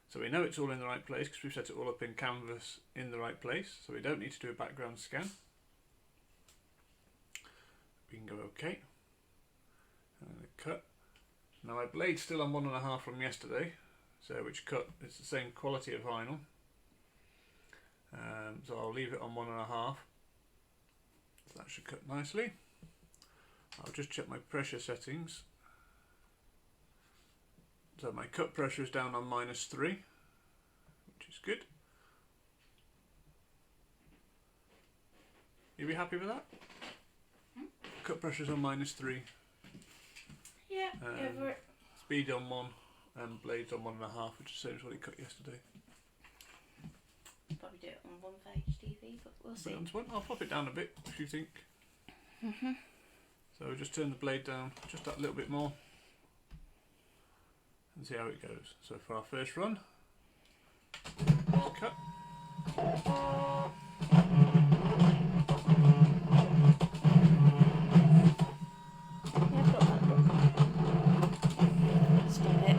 So we know it's all in the right place because we've set it all up in Canvas in the right place, so we don't need to do a background scan. We can go OK, and then cut. Now my blade's still on 1.5 from yesterday, so which cut is the same quality of vinyl. So I'll leave it on 1.5. So that should cut nicely. I'll just check my pressure settings. So my cut pressure is down on -3, which is good. You'll be happy with that? Cut pressure is on -3. Yeah, go for it. Speed on 1 and blades on 1.5, which is the same as what he cut yesterday. Probably do it on 1 for HTV, but we'll see. I'll pop it down a bit if you think. So just turn the blade down just that little bit more and see how it goes. So for our first run, cut. Stop it.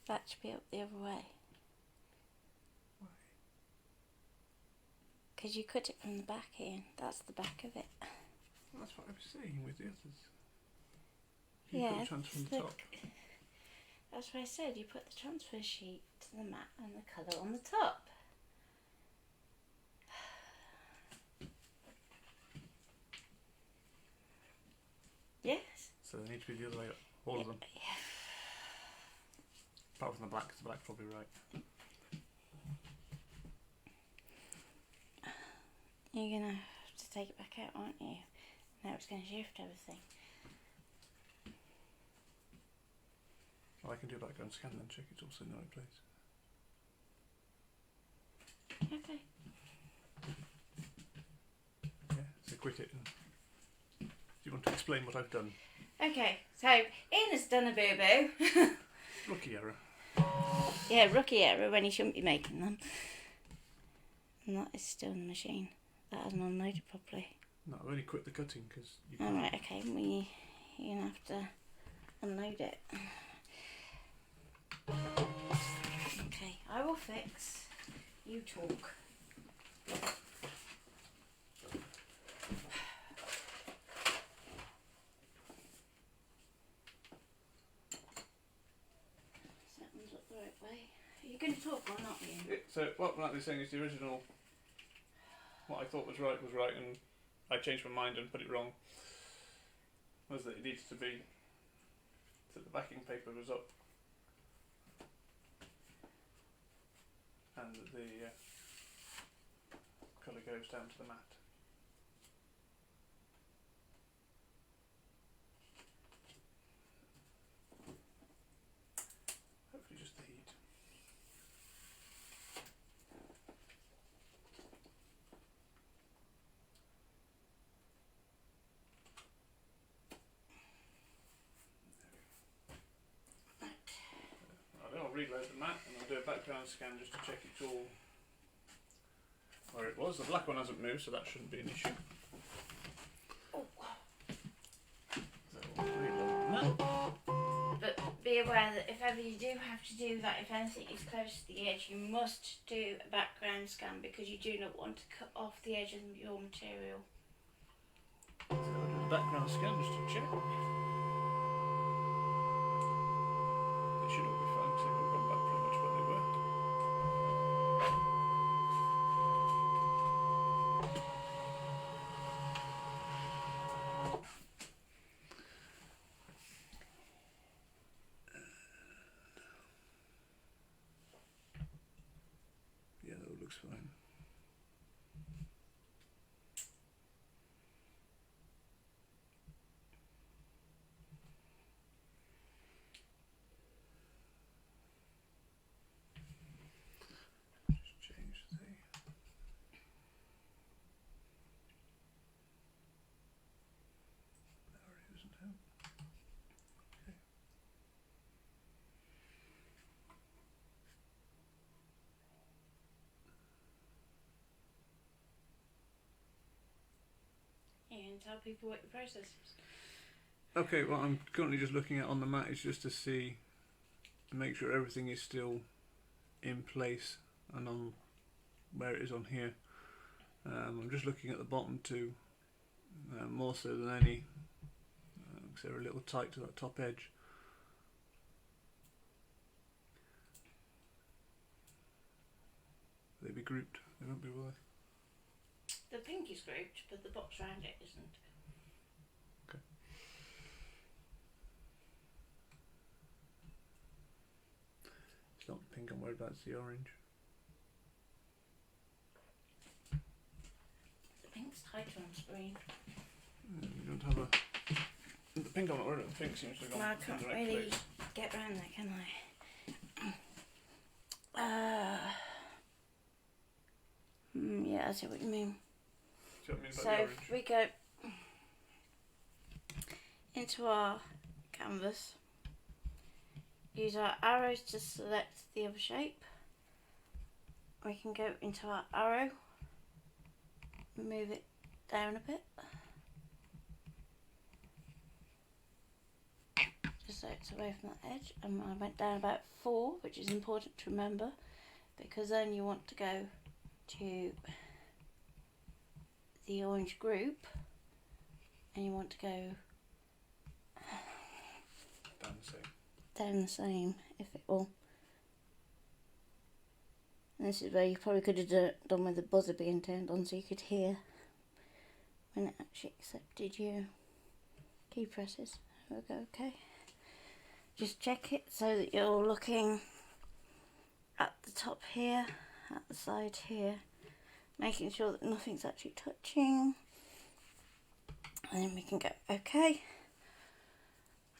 That should be up the other way. Why? Because you cut it from the back, Ian. That's the back of it. Well, that's what I was saying with the others. Yeah, Put the transfer from the top. That's what I said. You put the transfer sheet to the mat and the colour on the top. Yes? So they need to be the other way up, all of them. Yeah. Apart from the black, because the black's probably right. You're going to have to take it back out, aren't you? Now it's going to shift everything. Well, I can do a background scan and then check it's also in the right place. Okay. Yeah, so quit it. And do you want to explain what I've done? Okay, so Ian has done a boo-boo. Rookie error. Yeah, rookie error when he shouldn't be making them. And that is still in the machine. That hasn't unloaded properly. No, I've only quit the cutting because you All right, okay, you're going to have to unload it. Okay, I will fix. You talk. Set one's up the right way. Are you going to talk or not, Ian? So what Natalie saying is the original, what I thought was right, and I changed my mind and put it wrong. Was that it needs to be, so the backing paper was up, and that the colour goes down to the mat. Hopefully just the heat. I'll reload the mat and I'll do a background background scan just to check it's all where it was. The black one hasn't moved, so that shouldn't be an issue. Oh. So we'll reload that. But be aware that if ever you do have to do that, if anything is close to the edge, you must do a background scan because you do not want to cut off the edge of your material. So we'll do the background scan just to check. They should all be fine because they've all gone back pretty much where they were. Yeah, that all looks fine. Just change the narrative isn't out. Okay. And tell people what your process is. Okay, what I'm currently just looking at on the mat is just to see, make sure everything is still in place and on where it is on here. I'm just looking at the bottom two, more so than any, because they're a little tight to that top edge. They'd be grouped, they won't be, will they? The pink is grouped, but the box around it isn't. Okay. It's not the pink I'm worried about, it's the orange. The pink's tighter on screen. You don't have a... The pink I'm not worried about, the pink seems to have gone Well, I in the can't right really place. get round there, can I? Yeah, I see what you mean. See what I mean by So the orange? if we go into our canvas, use our arrows to select the other shape. We can go into our arrow, move it down a bit, just so it's away from that edge. And I went down about 4, which is important to remember, because then you want to go to the orange group and you want to go down the same, if it will. And this is where you probably could have done with the buzzer being turned on so you could hear when it actually accepted your key presses. There we go, okay. Just check it so that you're looking at the top here, at the side here, making sure that nothing's actually touching. And then we can go, okay.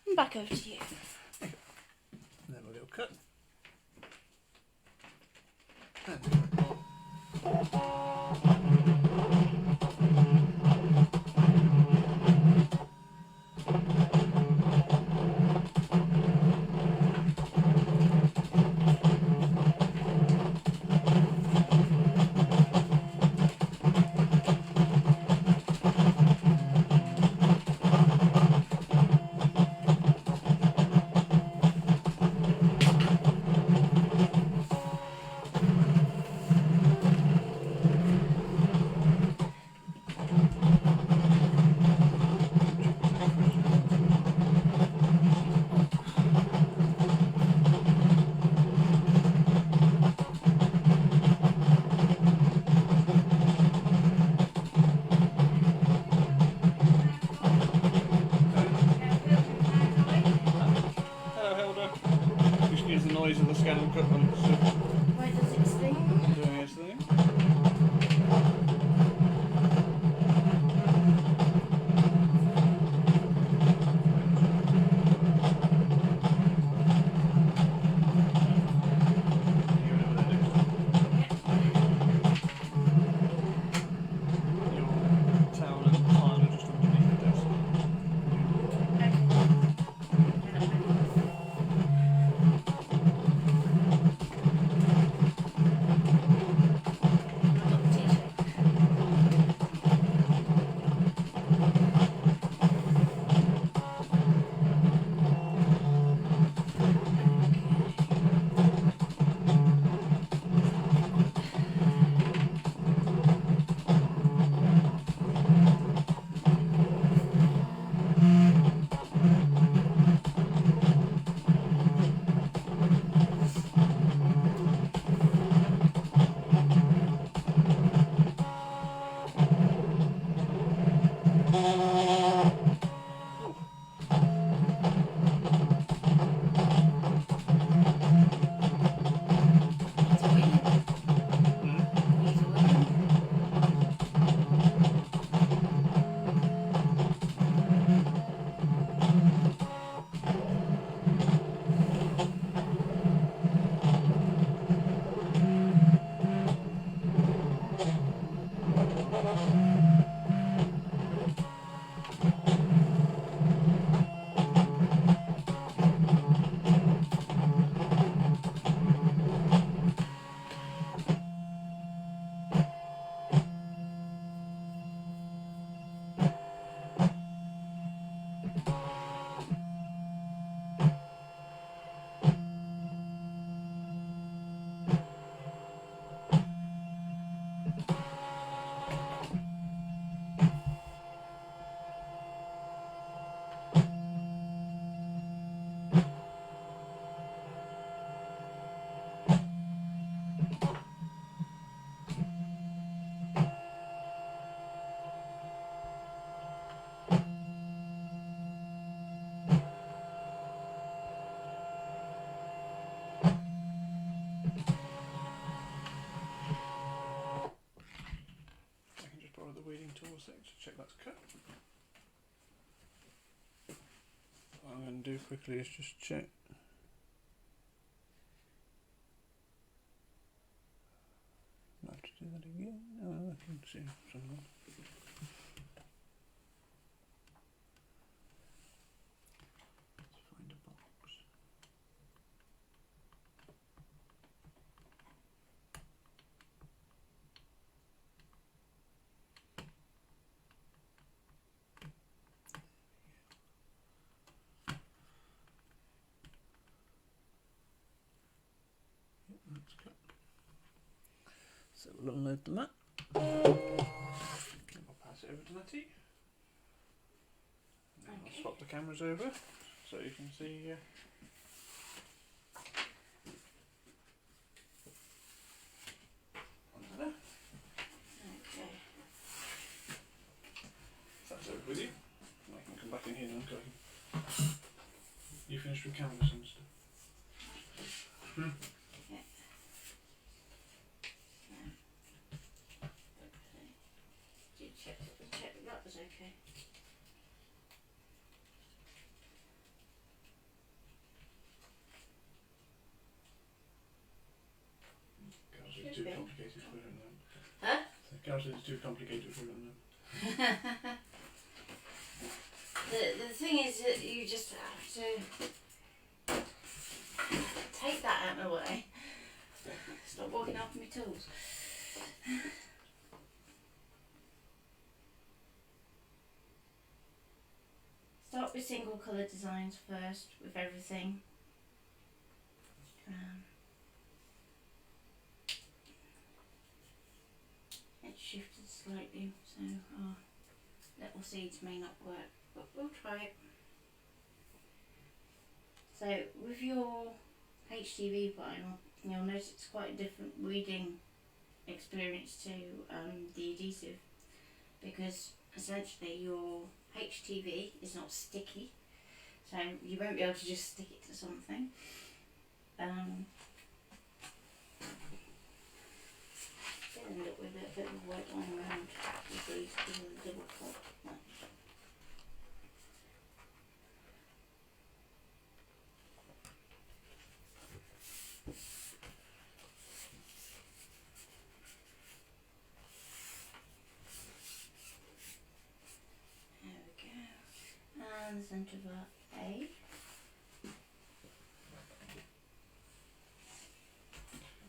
And back over to you. And then a little cut. The weeding tool a sec to check that's cut. What I'm going to do quickly is just check. I have to do that again. No, I can see something. Let's find a box. That's cut. So we'll unload the mat. And I'll pass it over to Natty. And then I'll swap the cameras over so you can see. Onto there. Okay. If that's over with you, I can come back in here and go. You finished with cameras and stuff. Check that was okay. It's too complicated for them. Huh? Garrison is too complicated for them. The thing is that you just have to take that out of my way. Stop walking after my tools. Start with single colour designs first with everything. It's shifted slightly, so our little seeds may not work, but we'll try it. So with your HTV vinyl, you'll notice it's quite a different reading experience to the adhesive, because essentially your HTV is not sticky, so you won't be able to just stick it to something. End up with a bit of white line around with these double cut. There we go. And the centre of our A.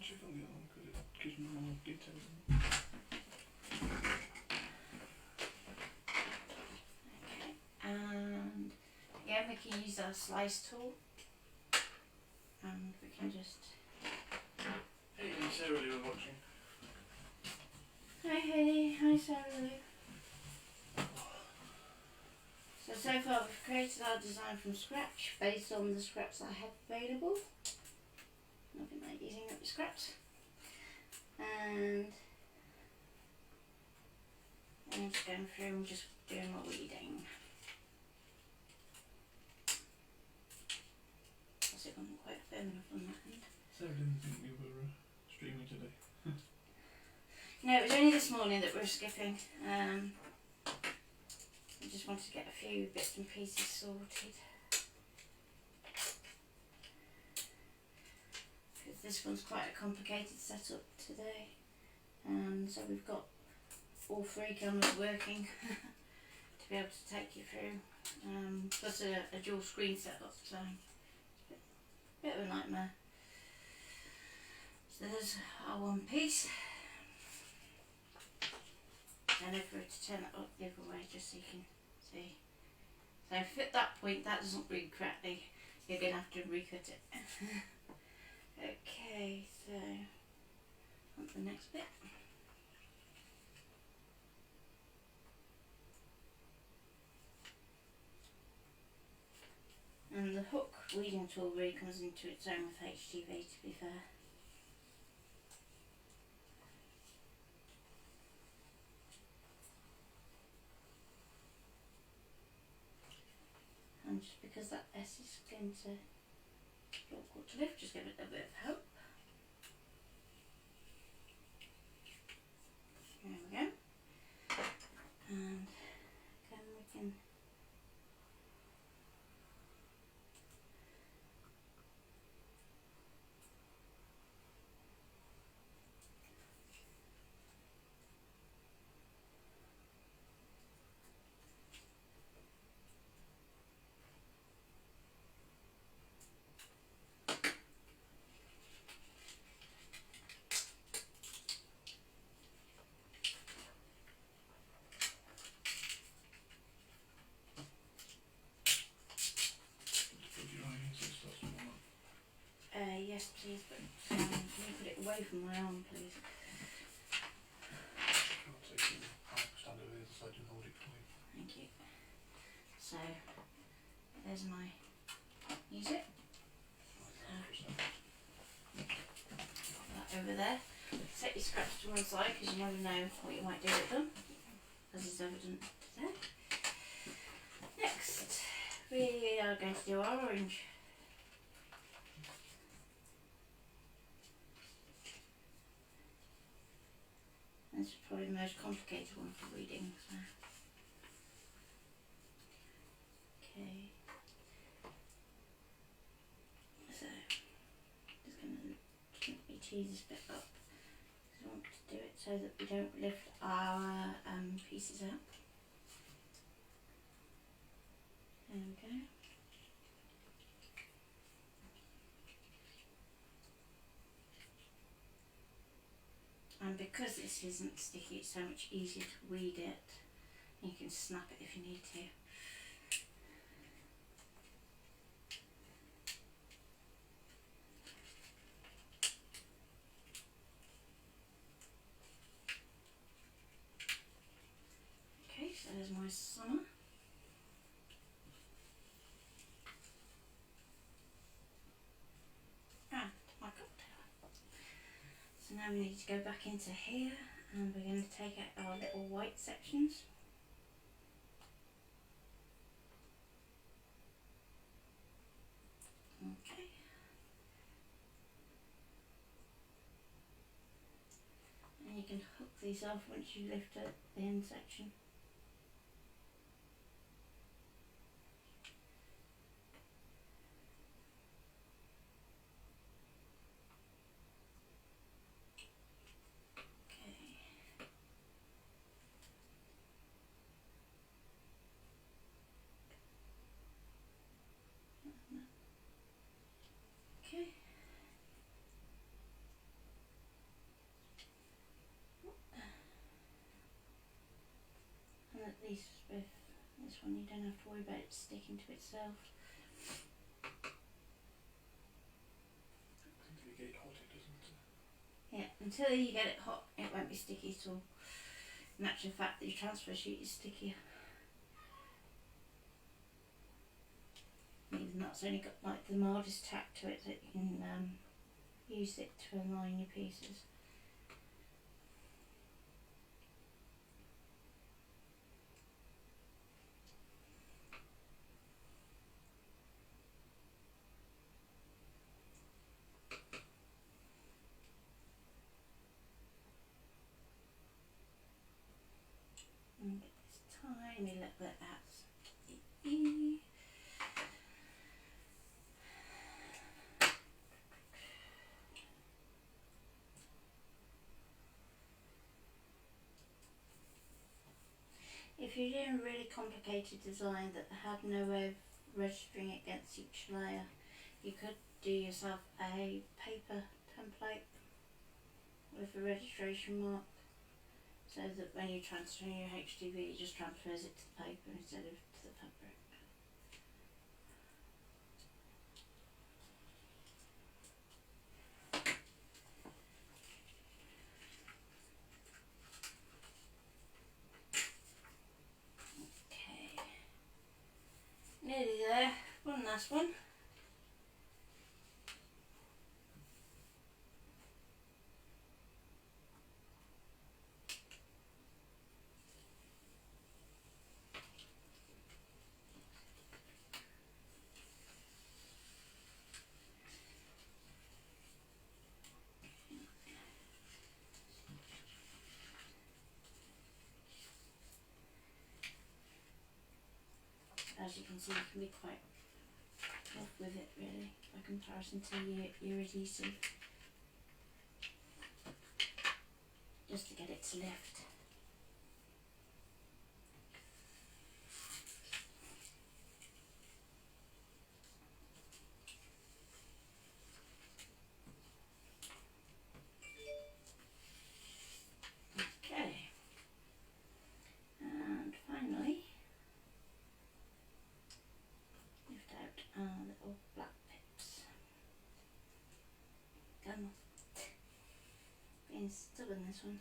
Check on the other one because it gives me more details. Okay, and again we can use our slice tool, and we can just. Hey, Sarah Lou watching. Hi Haley, hi Sarah Lou. So far we've created our design from scratch based on the scraps I have available. Nothing like using up the scraps. And I'm just going through and just doing my weeding. It wasn't quite firm enough on that end. Sarah didn't think we were streaming today. No, it was only this morning that we were skipping. I just wanted to get a few bits and pieces sorted. Because this one's quite a complicated setup today. So we've got all 3 cameras working to be able to take you through. Plus a dual screen setup, so bit of a nightmare. So there's our one piece. And if we were to turn it up the other way just so you can see. So if at that point that doesn't read correctly, you're going to have to recut it. Okay, so on to the next bit. And the hook weeding tool really comes into its own with HTV, to be fair. And just because that S is going to be awkward to lift, just give it a bit of help. There we go. And again we can yes please, but can you put it away from my arm please? I'll stand over the other side and hold it for you. Thank you. So there's my music. That over there. Set your scratch to one side because you never know what you might do with them, as is evident today. Next, we are going to do our orange. This is probably the most complicated one for reading. So. Okay. So, just going to gently tease this bit up. I want to do it so that we don't lift our pieces out. There we go. And because this isn't sticky, it's so much easier to weed it. You can snap it if you need to. Okay, so there's my summer. And my cocktail. So now we need to go back into here and we're going to take out our little white sections. Okay. And you can hook these off once you lift up the end section. Okay. And at least with this one you don't have to worry about it sticking to itself. Until you get it hot, it doesn't. Yeah, until you get it hot it won't be sticky at all. In actual fact, the transfer sheet is stickier. Even that's only got like the mildest tack to it that you can use it to align your pieces. me look like that. If you're doing a really complicated design that had no way of registering against each layer, you could do yourself a paper template with a registration mark, so that when you transfer your HTV, it just transfers it to the paper instead of to the fabric. Okay, nearly there. One last one. As you can see, you can be quite tough with it really, by comparison to your adhesive, just to get it to lift. Okay, and finally lift out our little black pips. Come on, being stubborn this one.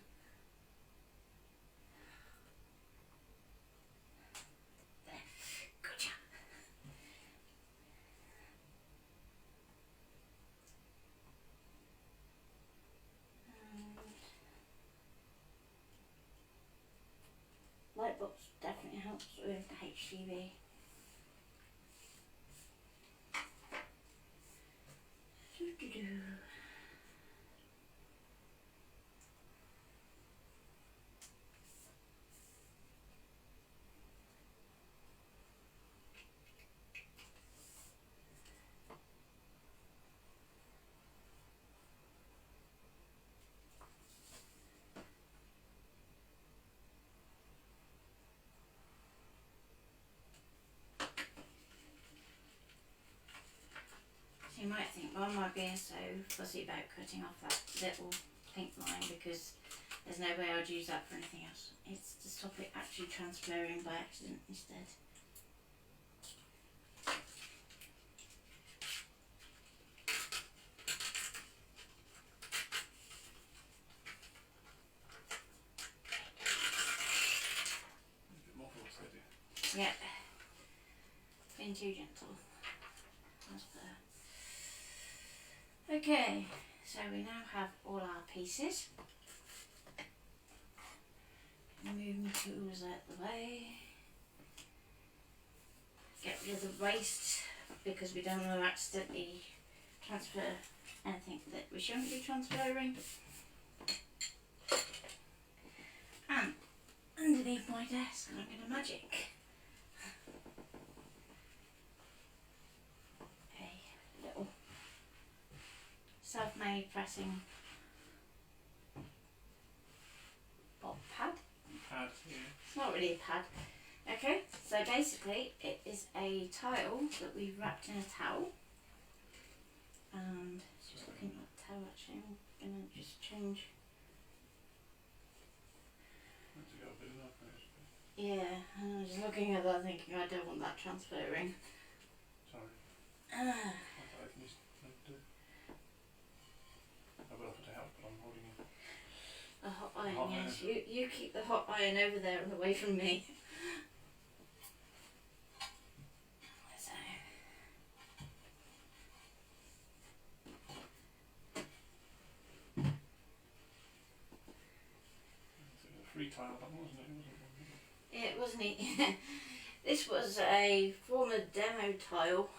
There, good job. Lightbox definitely helps with HTV. So you might think, why am I being so fussy about cutting off that little pink line, because there's no way I'd use that for anything else. It's to stop it actually transferring by accident instead. A bit more force there, dear. Yeah, being too gentle. As per. Okay, so we now have all our pieces. Move my tools out the way. Get rid of the waste, because we don't want to accidentally transfer anything that we shouldn't be transferring. And underneath my desk, I'm going to magic a little self-made pressing pad. Pad, yeah. It's not really a pad. Okay, so basically it is a tile that we've wrapped in a towel. And just looking at the towel, actually, I'm going to just change. That's got a bit enough, actually. Yeah, and I was just looking at that thinking I don't want that transferring. Sorry. I thought I can just do it. I will offer to help, but I'm holding it. A hot iron, yes. You keep the hot iron over there and away from me. So. It's a free tile, that wasn't it? It wasn't it? This was a former demo tile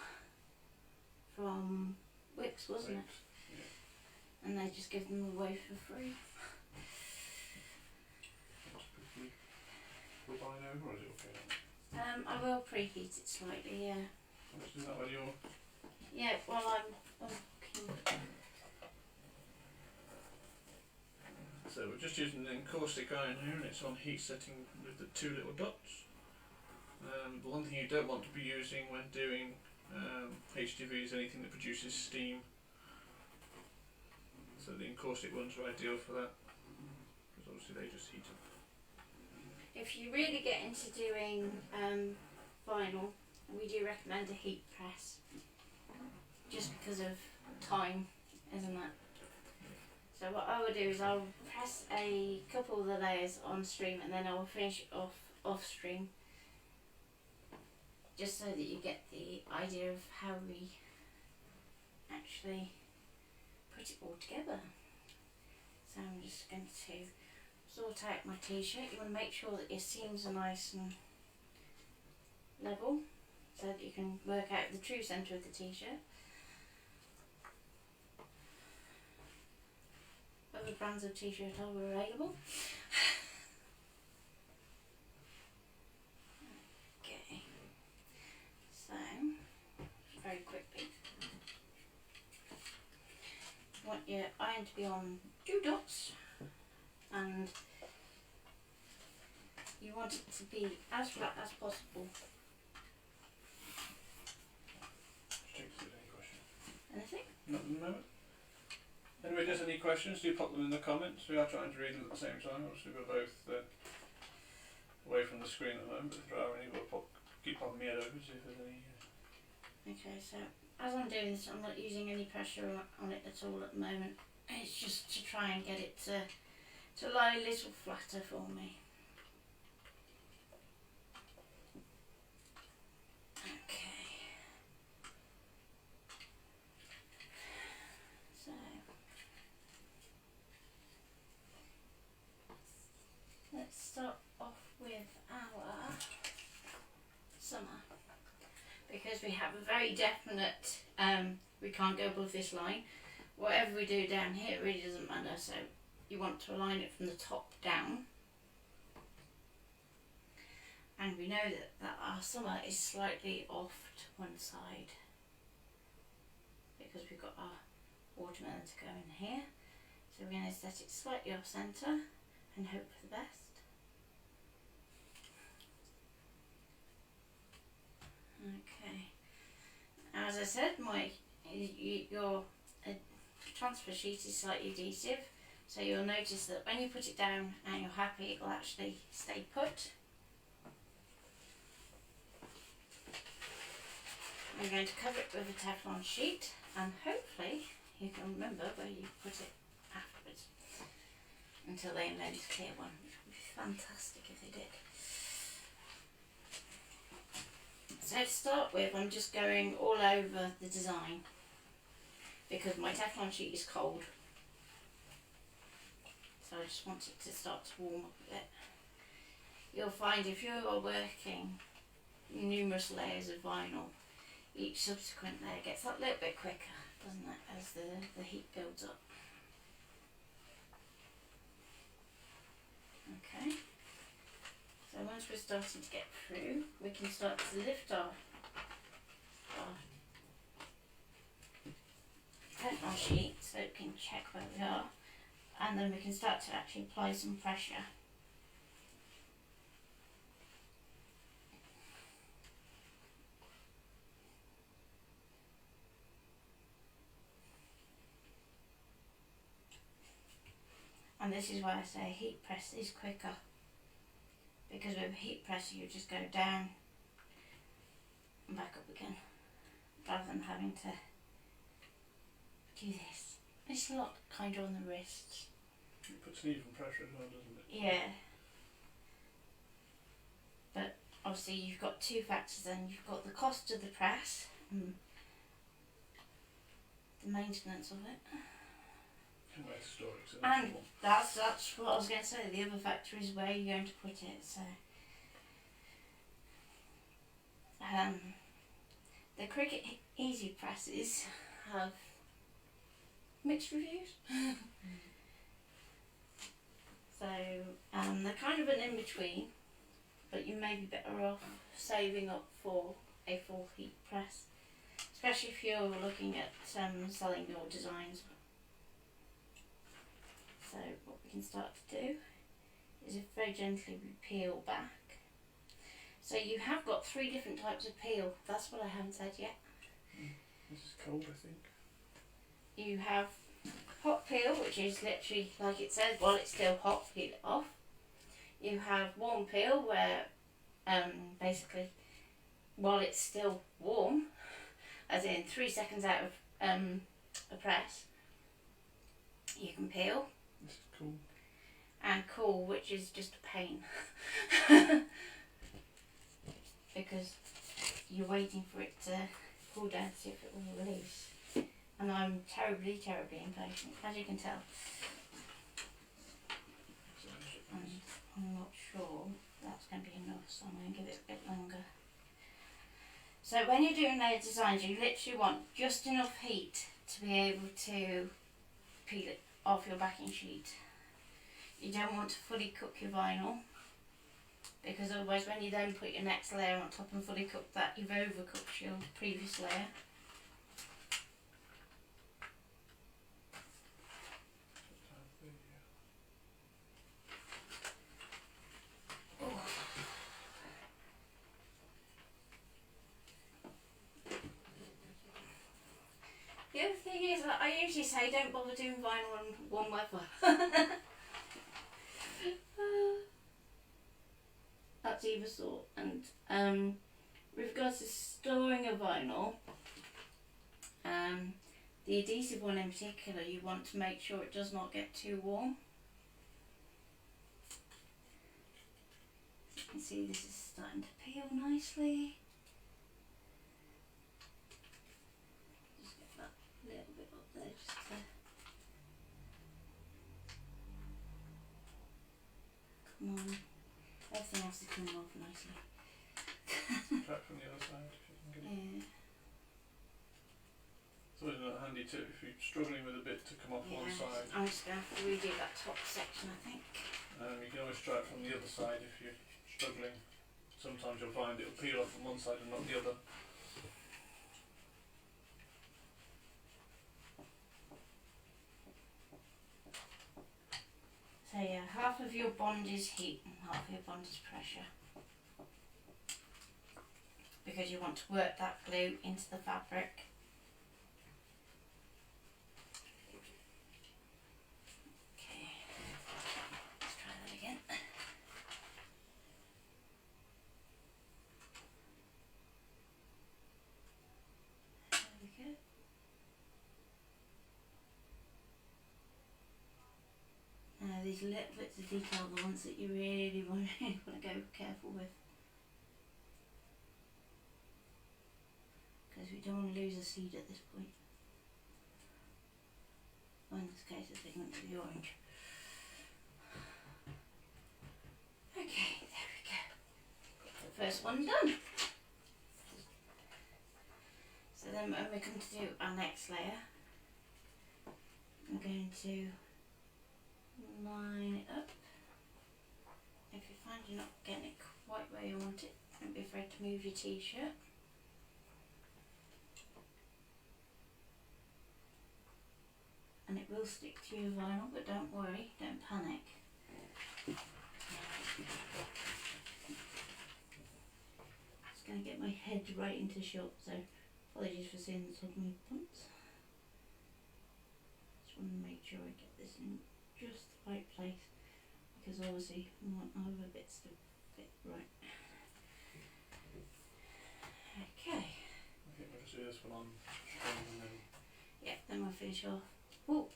from Wix, wasn't it? Yeah. And they just give them away for free. for vinyl, or is it okay? I will preheat it slightly, yeah. Is that when you're... Yeah, while I'm cooking. So we're just using an encaustic iron here, and it's on heat setting with the 2 little dots. The one thing you don't want to be using when doing HTV is anything that produces steam. So the encaustic ones are ideal for that, because obviously they just heat up. If you really get into doing vinyl, we do recommend a heat press, just because of time, isn't it? So what I will do is I'll press a couple of the layers on stream, and then I will finish it off stream, just so that you get the idea of how we actually put it all together. So I'm just going to sort out my t-shirt. You want to make sure that your seams are nice and level, so that you can work out the true centre of the t-shirt. Other brands of t-shirt are available. Okay, so very quickly, you want your iron to be on 2 dots, and you want it to be as flat as possible. Check if there's any questions. Anything? Not at the moment. Anyway, if there's any questions, do pop them in the comments. We are trying to read them at the same time. Obviously, we're both away from the screen at the moment, but if there are any, we'll keep popping my head over to see if there's any. Okay, so as I'm doing this, I'm not using any pressure on it at all at the moment. It's just to try and get it to lie a little flatter for me. Okay. So let's start off with our summer, because we have a very definite, we can't go above this line. Whatever we do down here, it really doesn't matter, so you want to align it from the top down. And we know that our summer is slightly off to one side, because we've got our watermelon to go in here. So we're going to set it slightly off centre and hope for the best. Okay. Now, as I said, your transfer sheet is slightly adhesive, so you'll notice that when you put it down and you're happy, it will actually stay put. I'm going to cover it with a Teflon sheet, and hopefully you can remember where you put it afterwards, until they invent a clear one, which would be fantastic if they did. So to start with, I'm just going all over the design, because my Teflon sheet is cold, so I just want it to start to warm up a bit. You'll find if you are working numerous layers of vinyl, each subsequent layer gets that little bit quicker, doesn't it, as the heat builds up. Okay, so once we're starting to get through, we can start to lift our Teflon sheet so we can check where we are, and then we can start to actually apply some pressure. And this is why I say heat press is quicker, because with a heat press you just go down and back up again, rather than having to do this. It's a lot kinder on the wrists. It puts an even pressure as well, doesn't it? Yeah. But obviously you've got 2 factors then. You've got the cost of the press and the maintenance of it. And where to store it. So And that's what I was going to say. The other factor is where you're going to put it. So the Cricut Easy presses have mixed reviews. So they're kind of an in-between. but you may be better off saving up for a full heat press, especially if you're looking at selling your designs. So what we can start to do is very gently we peel back. So you have got 3 different types of peel. That's what I haven't said yet. This is cold, I think. You have hot peel, which is literally like it says, while it's still hot, peel it off. You have warm peel, where basically while it's still warm, as in 3 seconds out of a press, you can peel. This is cool. And cool, which is just a pain. Because you're waiting for it to cool down to see if it will release. And I'm terribly impatient, as you can tell. And I'm not sure that's going to be enough, so I'm going to give it a bit longer. So when you're doing layer designs, you literally want just enough heat to be able to peel it off your backing sheet. You don't want to fully cook your vinyl, because otherwise when you then put your next layer on top and fully cook that, you've overcooked your previous layer. The other thing is that I usually say don't bother doing vinyl in warm weather. That's Eva's thought. And with regards to storing a vinyl, the adhesive one in particular, you want to make sure it does not get too warm. You can see this is starting to peel nicely. Just get that little bit up there just to come on. Everything has to come off nicely. Try it from the other side if you can get it. Yeah. It's always not handy too if you're struggling with a bit to come off one side. I'm just going to have to redo that top section, I think. You can always try it from the other side if you're struggling. Sometimes you'll find it'll peel off from one side and not the other. So yeah, half of your bond is heat and half of your bond is pressure. Because you want to work that glue into the fabric. Okay, let's try that again. There we go. Now these little bits of detail are the ones that you really want to go careful with. Because we don't want to lose a seed at this point. Or in this case, a pigment of the orange. Okay, there we go. The first one done. So then when we come to do our next layer, I'm going to line it up. If you find you're not getting it quite where you want it, don't be afraid to move your t-shirt. And it will stick to your vinyl, but don't worry, don't panic. Just going to get my head right into shot, so apologies for seeing the top of my pumps. Just want to make sure I get this in just the right place, because obviously we want other bits to fit right. Okay. Okay, we'll just do this one on strong and then... Yeah, then we'll finish off. Oh,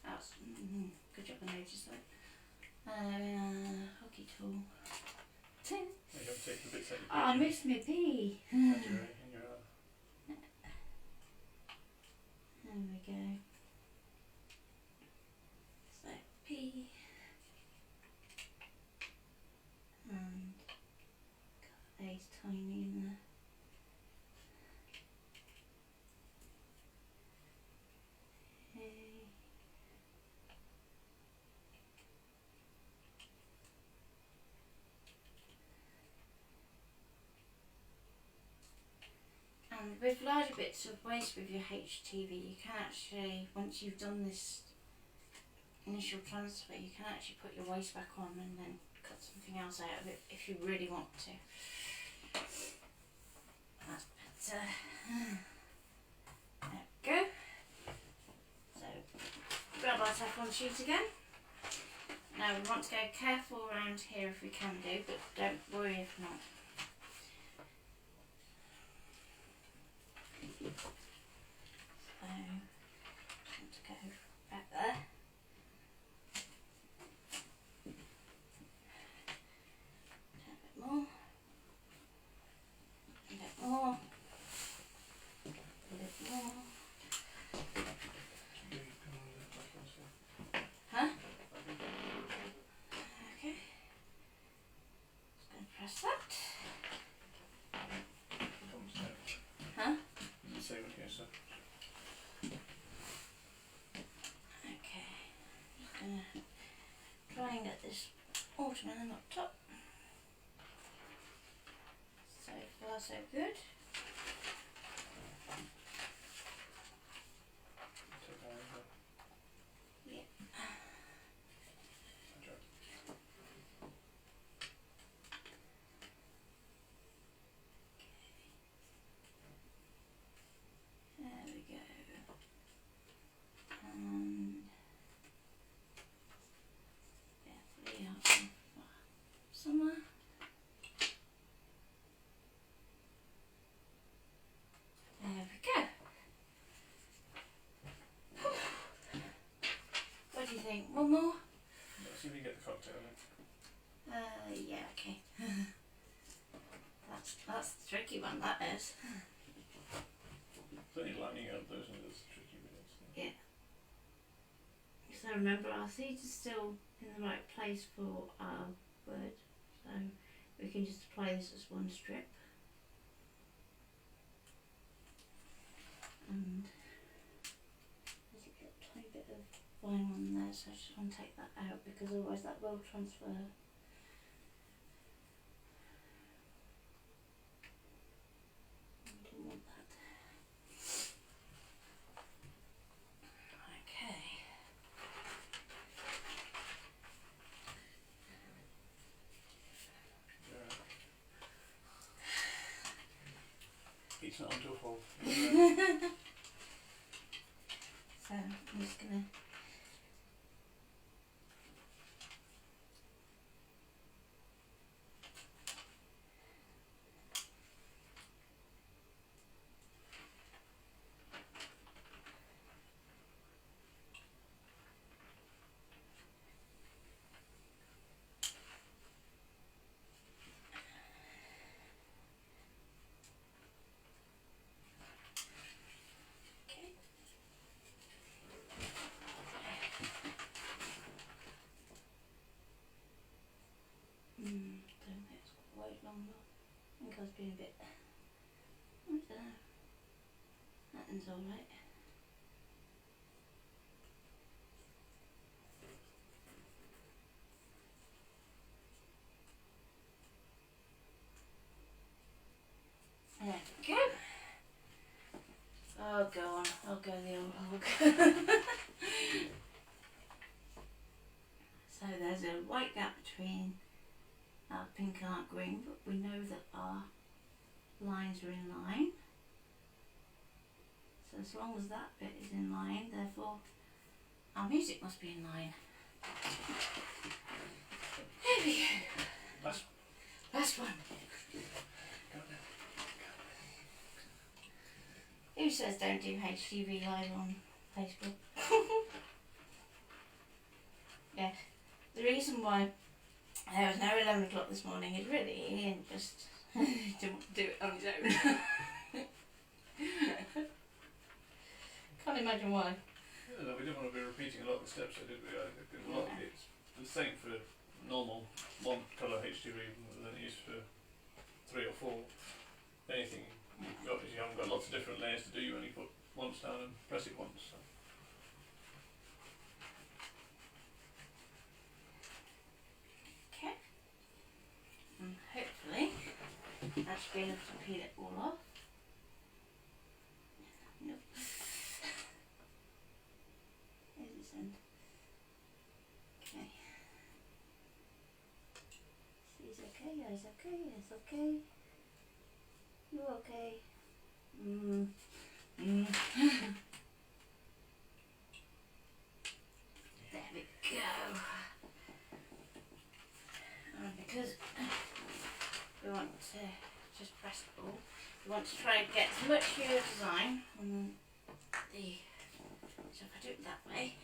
that's good job I noticed that. Hockey tool. You have to take the bits out of your I missed my pea. and your There we go. So pea and got these tiny in there. And with larger bits of waste with your HTV, you can actually, once you've done this initial transfer, you can actually put your waste back on and then cut something else out of it if you really want to. But there we go. So grab our Teflon sheet again. Now we want to go careful around here if we can do, but don't worry if not. So I want to go back there. A bit more. A bit more. A bit more. Huh? Okay. Just going to press that. Huh? Same here, so. Okay. Just going to try and get this watermelon up top. So far so good. Yeah. There we go. And carefully up somewhere. There we go. What do you think? One more? Let's see if we get the cocktail in. Yeah, okay. That's the tricky one, that is. It's only lining up those are the tricky bits. Yeah. So remember, our seeds are still in the right place for our word, so we can just apply this as one strip. And there's a little tiny bit of vinyl on there, so I just want to take that out because otherwise that will transfer. I don't want that. Okay. It's not onto a fold. So I'm just gonna don't think it's quite long though. I think I was being a bit, I don't know. That one's alright. There we go. Oh, go on. I'll go the old hog. So there's a white gap between our pink and our green, but we know that our lines are in line. So as long as that bit is in line, therefore our music must be in line. There we go. Last one. Who says don't do HTV live on Facebook? Yeah, the reason why there was no 11 o'clock this morning is really Ian just didn't want to do it on his own. Can't imagine why. Yeah, no, we didn't want to be repeating a lot of the steps, did we? I think a lot of it's the same for normal one colour HTV than it is for 3 or 4. Anything you've got is you haven't got lots of different layers to do, you only put once down and press it once. So. Okay. And hopefully that should be enough to peel it all off. okay, eyes okay, yes okay. You okay? There we go. And because we want to just press it all, we want to try and get as much of your design on the, so if I do it that way,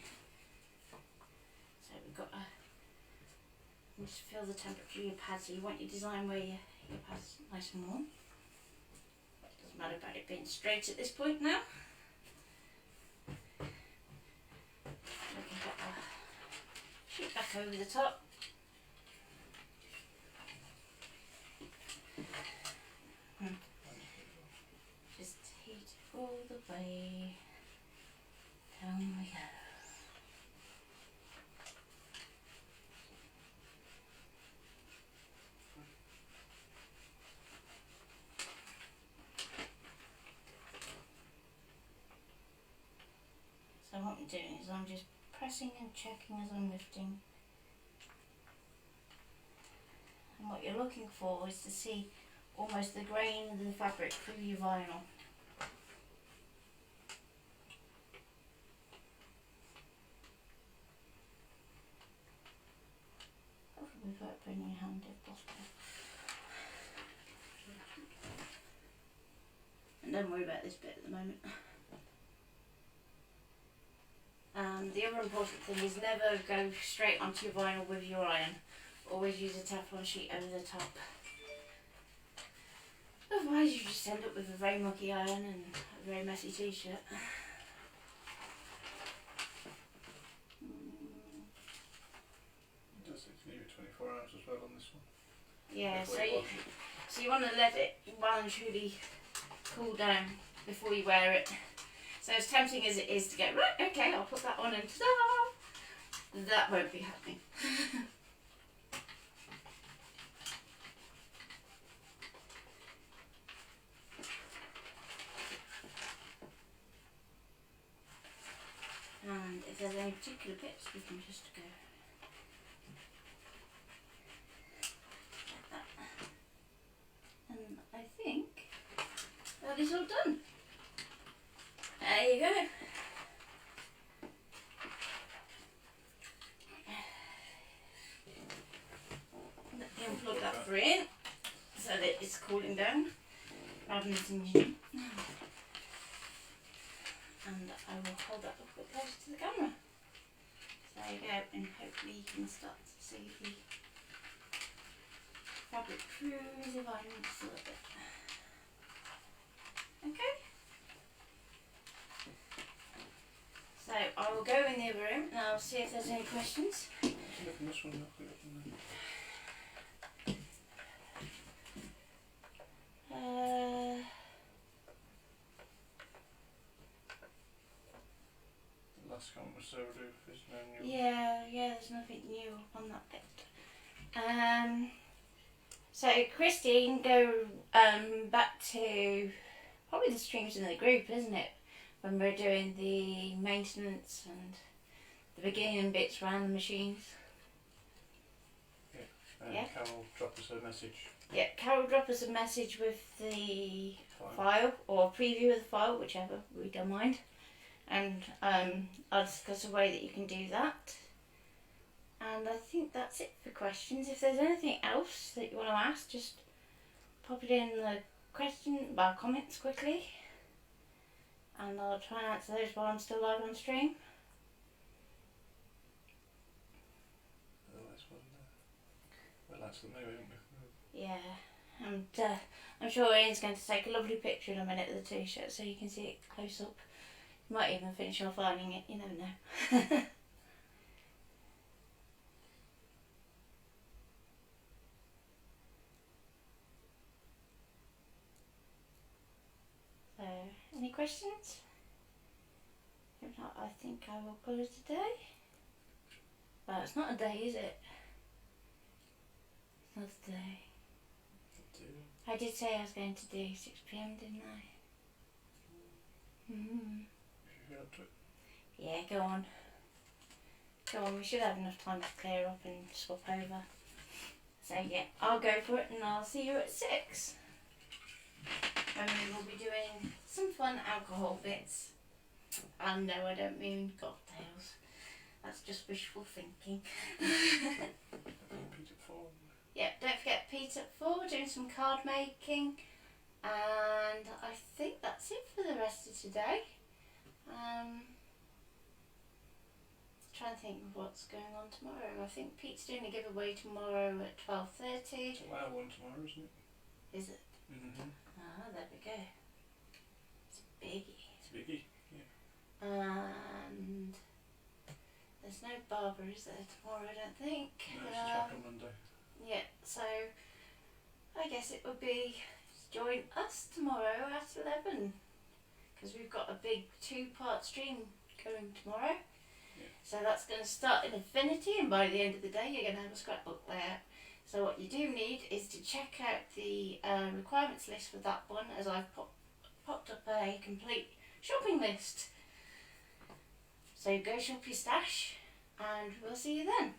so we've got a, just feel the temperature of your pad, so you want your design where your pad's nice and warm. Doesn't matter about it being straight at this point now. We can put our sheet back over the top. Just heat it all the way. Down we go. So what I'm doing is I'm just pressing and checking as I'm lifting. And what you're looking for is to see almost the grain of the fabric through your vinyl. Hopefully without putting your hand if possible. And don't worry about this bit at the moment. The other important thing is never go straight onto your vinyl with your iron. Always use a Teflon sheet over the top. Otherwise you just end up with a very mucky iron and a very messy t-shirt. It does say to leave it 24 hours as well on this one. Yeah, Before you wash it. so you want to let it well and truly cool down before you wear it. So as tempting as it is to go, right, okay, I'll put that on and ta-da! That won't be happening. And if there's any particular bits, we can just go like that. And I think that is all done. There you go. Let me unplug that for in so that it's cooling down rather than singeing. And I will hold that a bit closer to the camera. So there you go, and hopefully you can start to see the fabric through the vinyl just a little bit. Okay. So I will go in the other room and I'll see if there's any questions. Let's look at this one. The last comment was so roof, there's no new. Yeah, there's nothing new on that bit. So Christine, go back to probably the streams in the group, isn't it? When we're doing the maintenance and the beginning bits around the machines. And Yeah. Carol drop us a message. Yeah, Carol drop us a message with the file or a preview of the file, whichever, we don't mind. And I'll discuss a way that you can do that. And I think that's it for questions. If there's anything else that you want to ask, just pop it in the comments quickly. And I'll try and answer those while I'm still live on stream. Otherwise, we'll answer them anyway, won't we? Yeah, and I'm sure Ian's going to take a lovely picture in a minute of the t-shirt so you can see it close up. You might even finish off ironing it, you never know. So, any questions? If not, I think I will call it a day. Well, it's not a day, is it? It's not a day. I did say I was going to do 6 PM, didn't I? If you get up to it. Yeah, go on. Go on, we should have enough time to clear up and swap over. So yeah, I'll go for it and I'll see you at 6. And we will be doing some fun alcohol bits. And no, I don't mean cocktails. That's just wishful thinking. Pete at 4. Yeah, don't forget Pete at 4, doing some card making. And I think that's it for the rest of today. Trying to think of what's going on tomorrow. I think Pete's doing a giveaway tomorrow at 12:30. It's a loud one tomorrow, isn't it? Is it? Mm-hmm. Ah, there we go. It's a biggie. It's a biggie, yeah. And there's no barber, is there, tomorrow, I don't think. No, it's a track on Monday. Yeah, so I guess it would be join us tomorrow at 11. Because we've got a big 2-part stream going tomorrow. Yeah. So that's going to start in Affinity, and by the end of the day you're going to have a scrapbook layout. So what you do need is to check out the requirements list for that one, as I've popped up a complete shopping list. So go shop your stash and we'll see you then.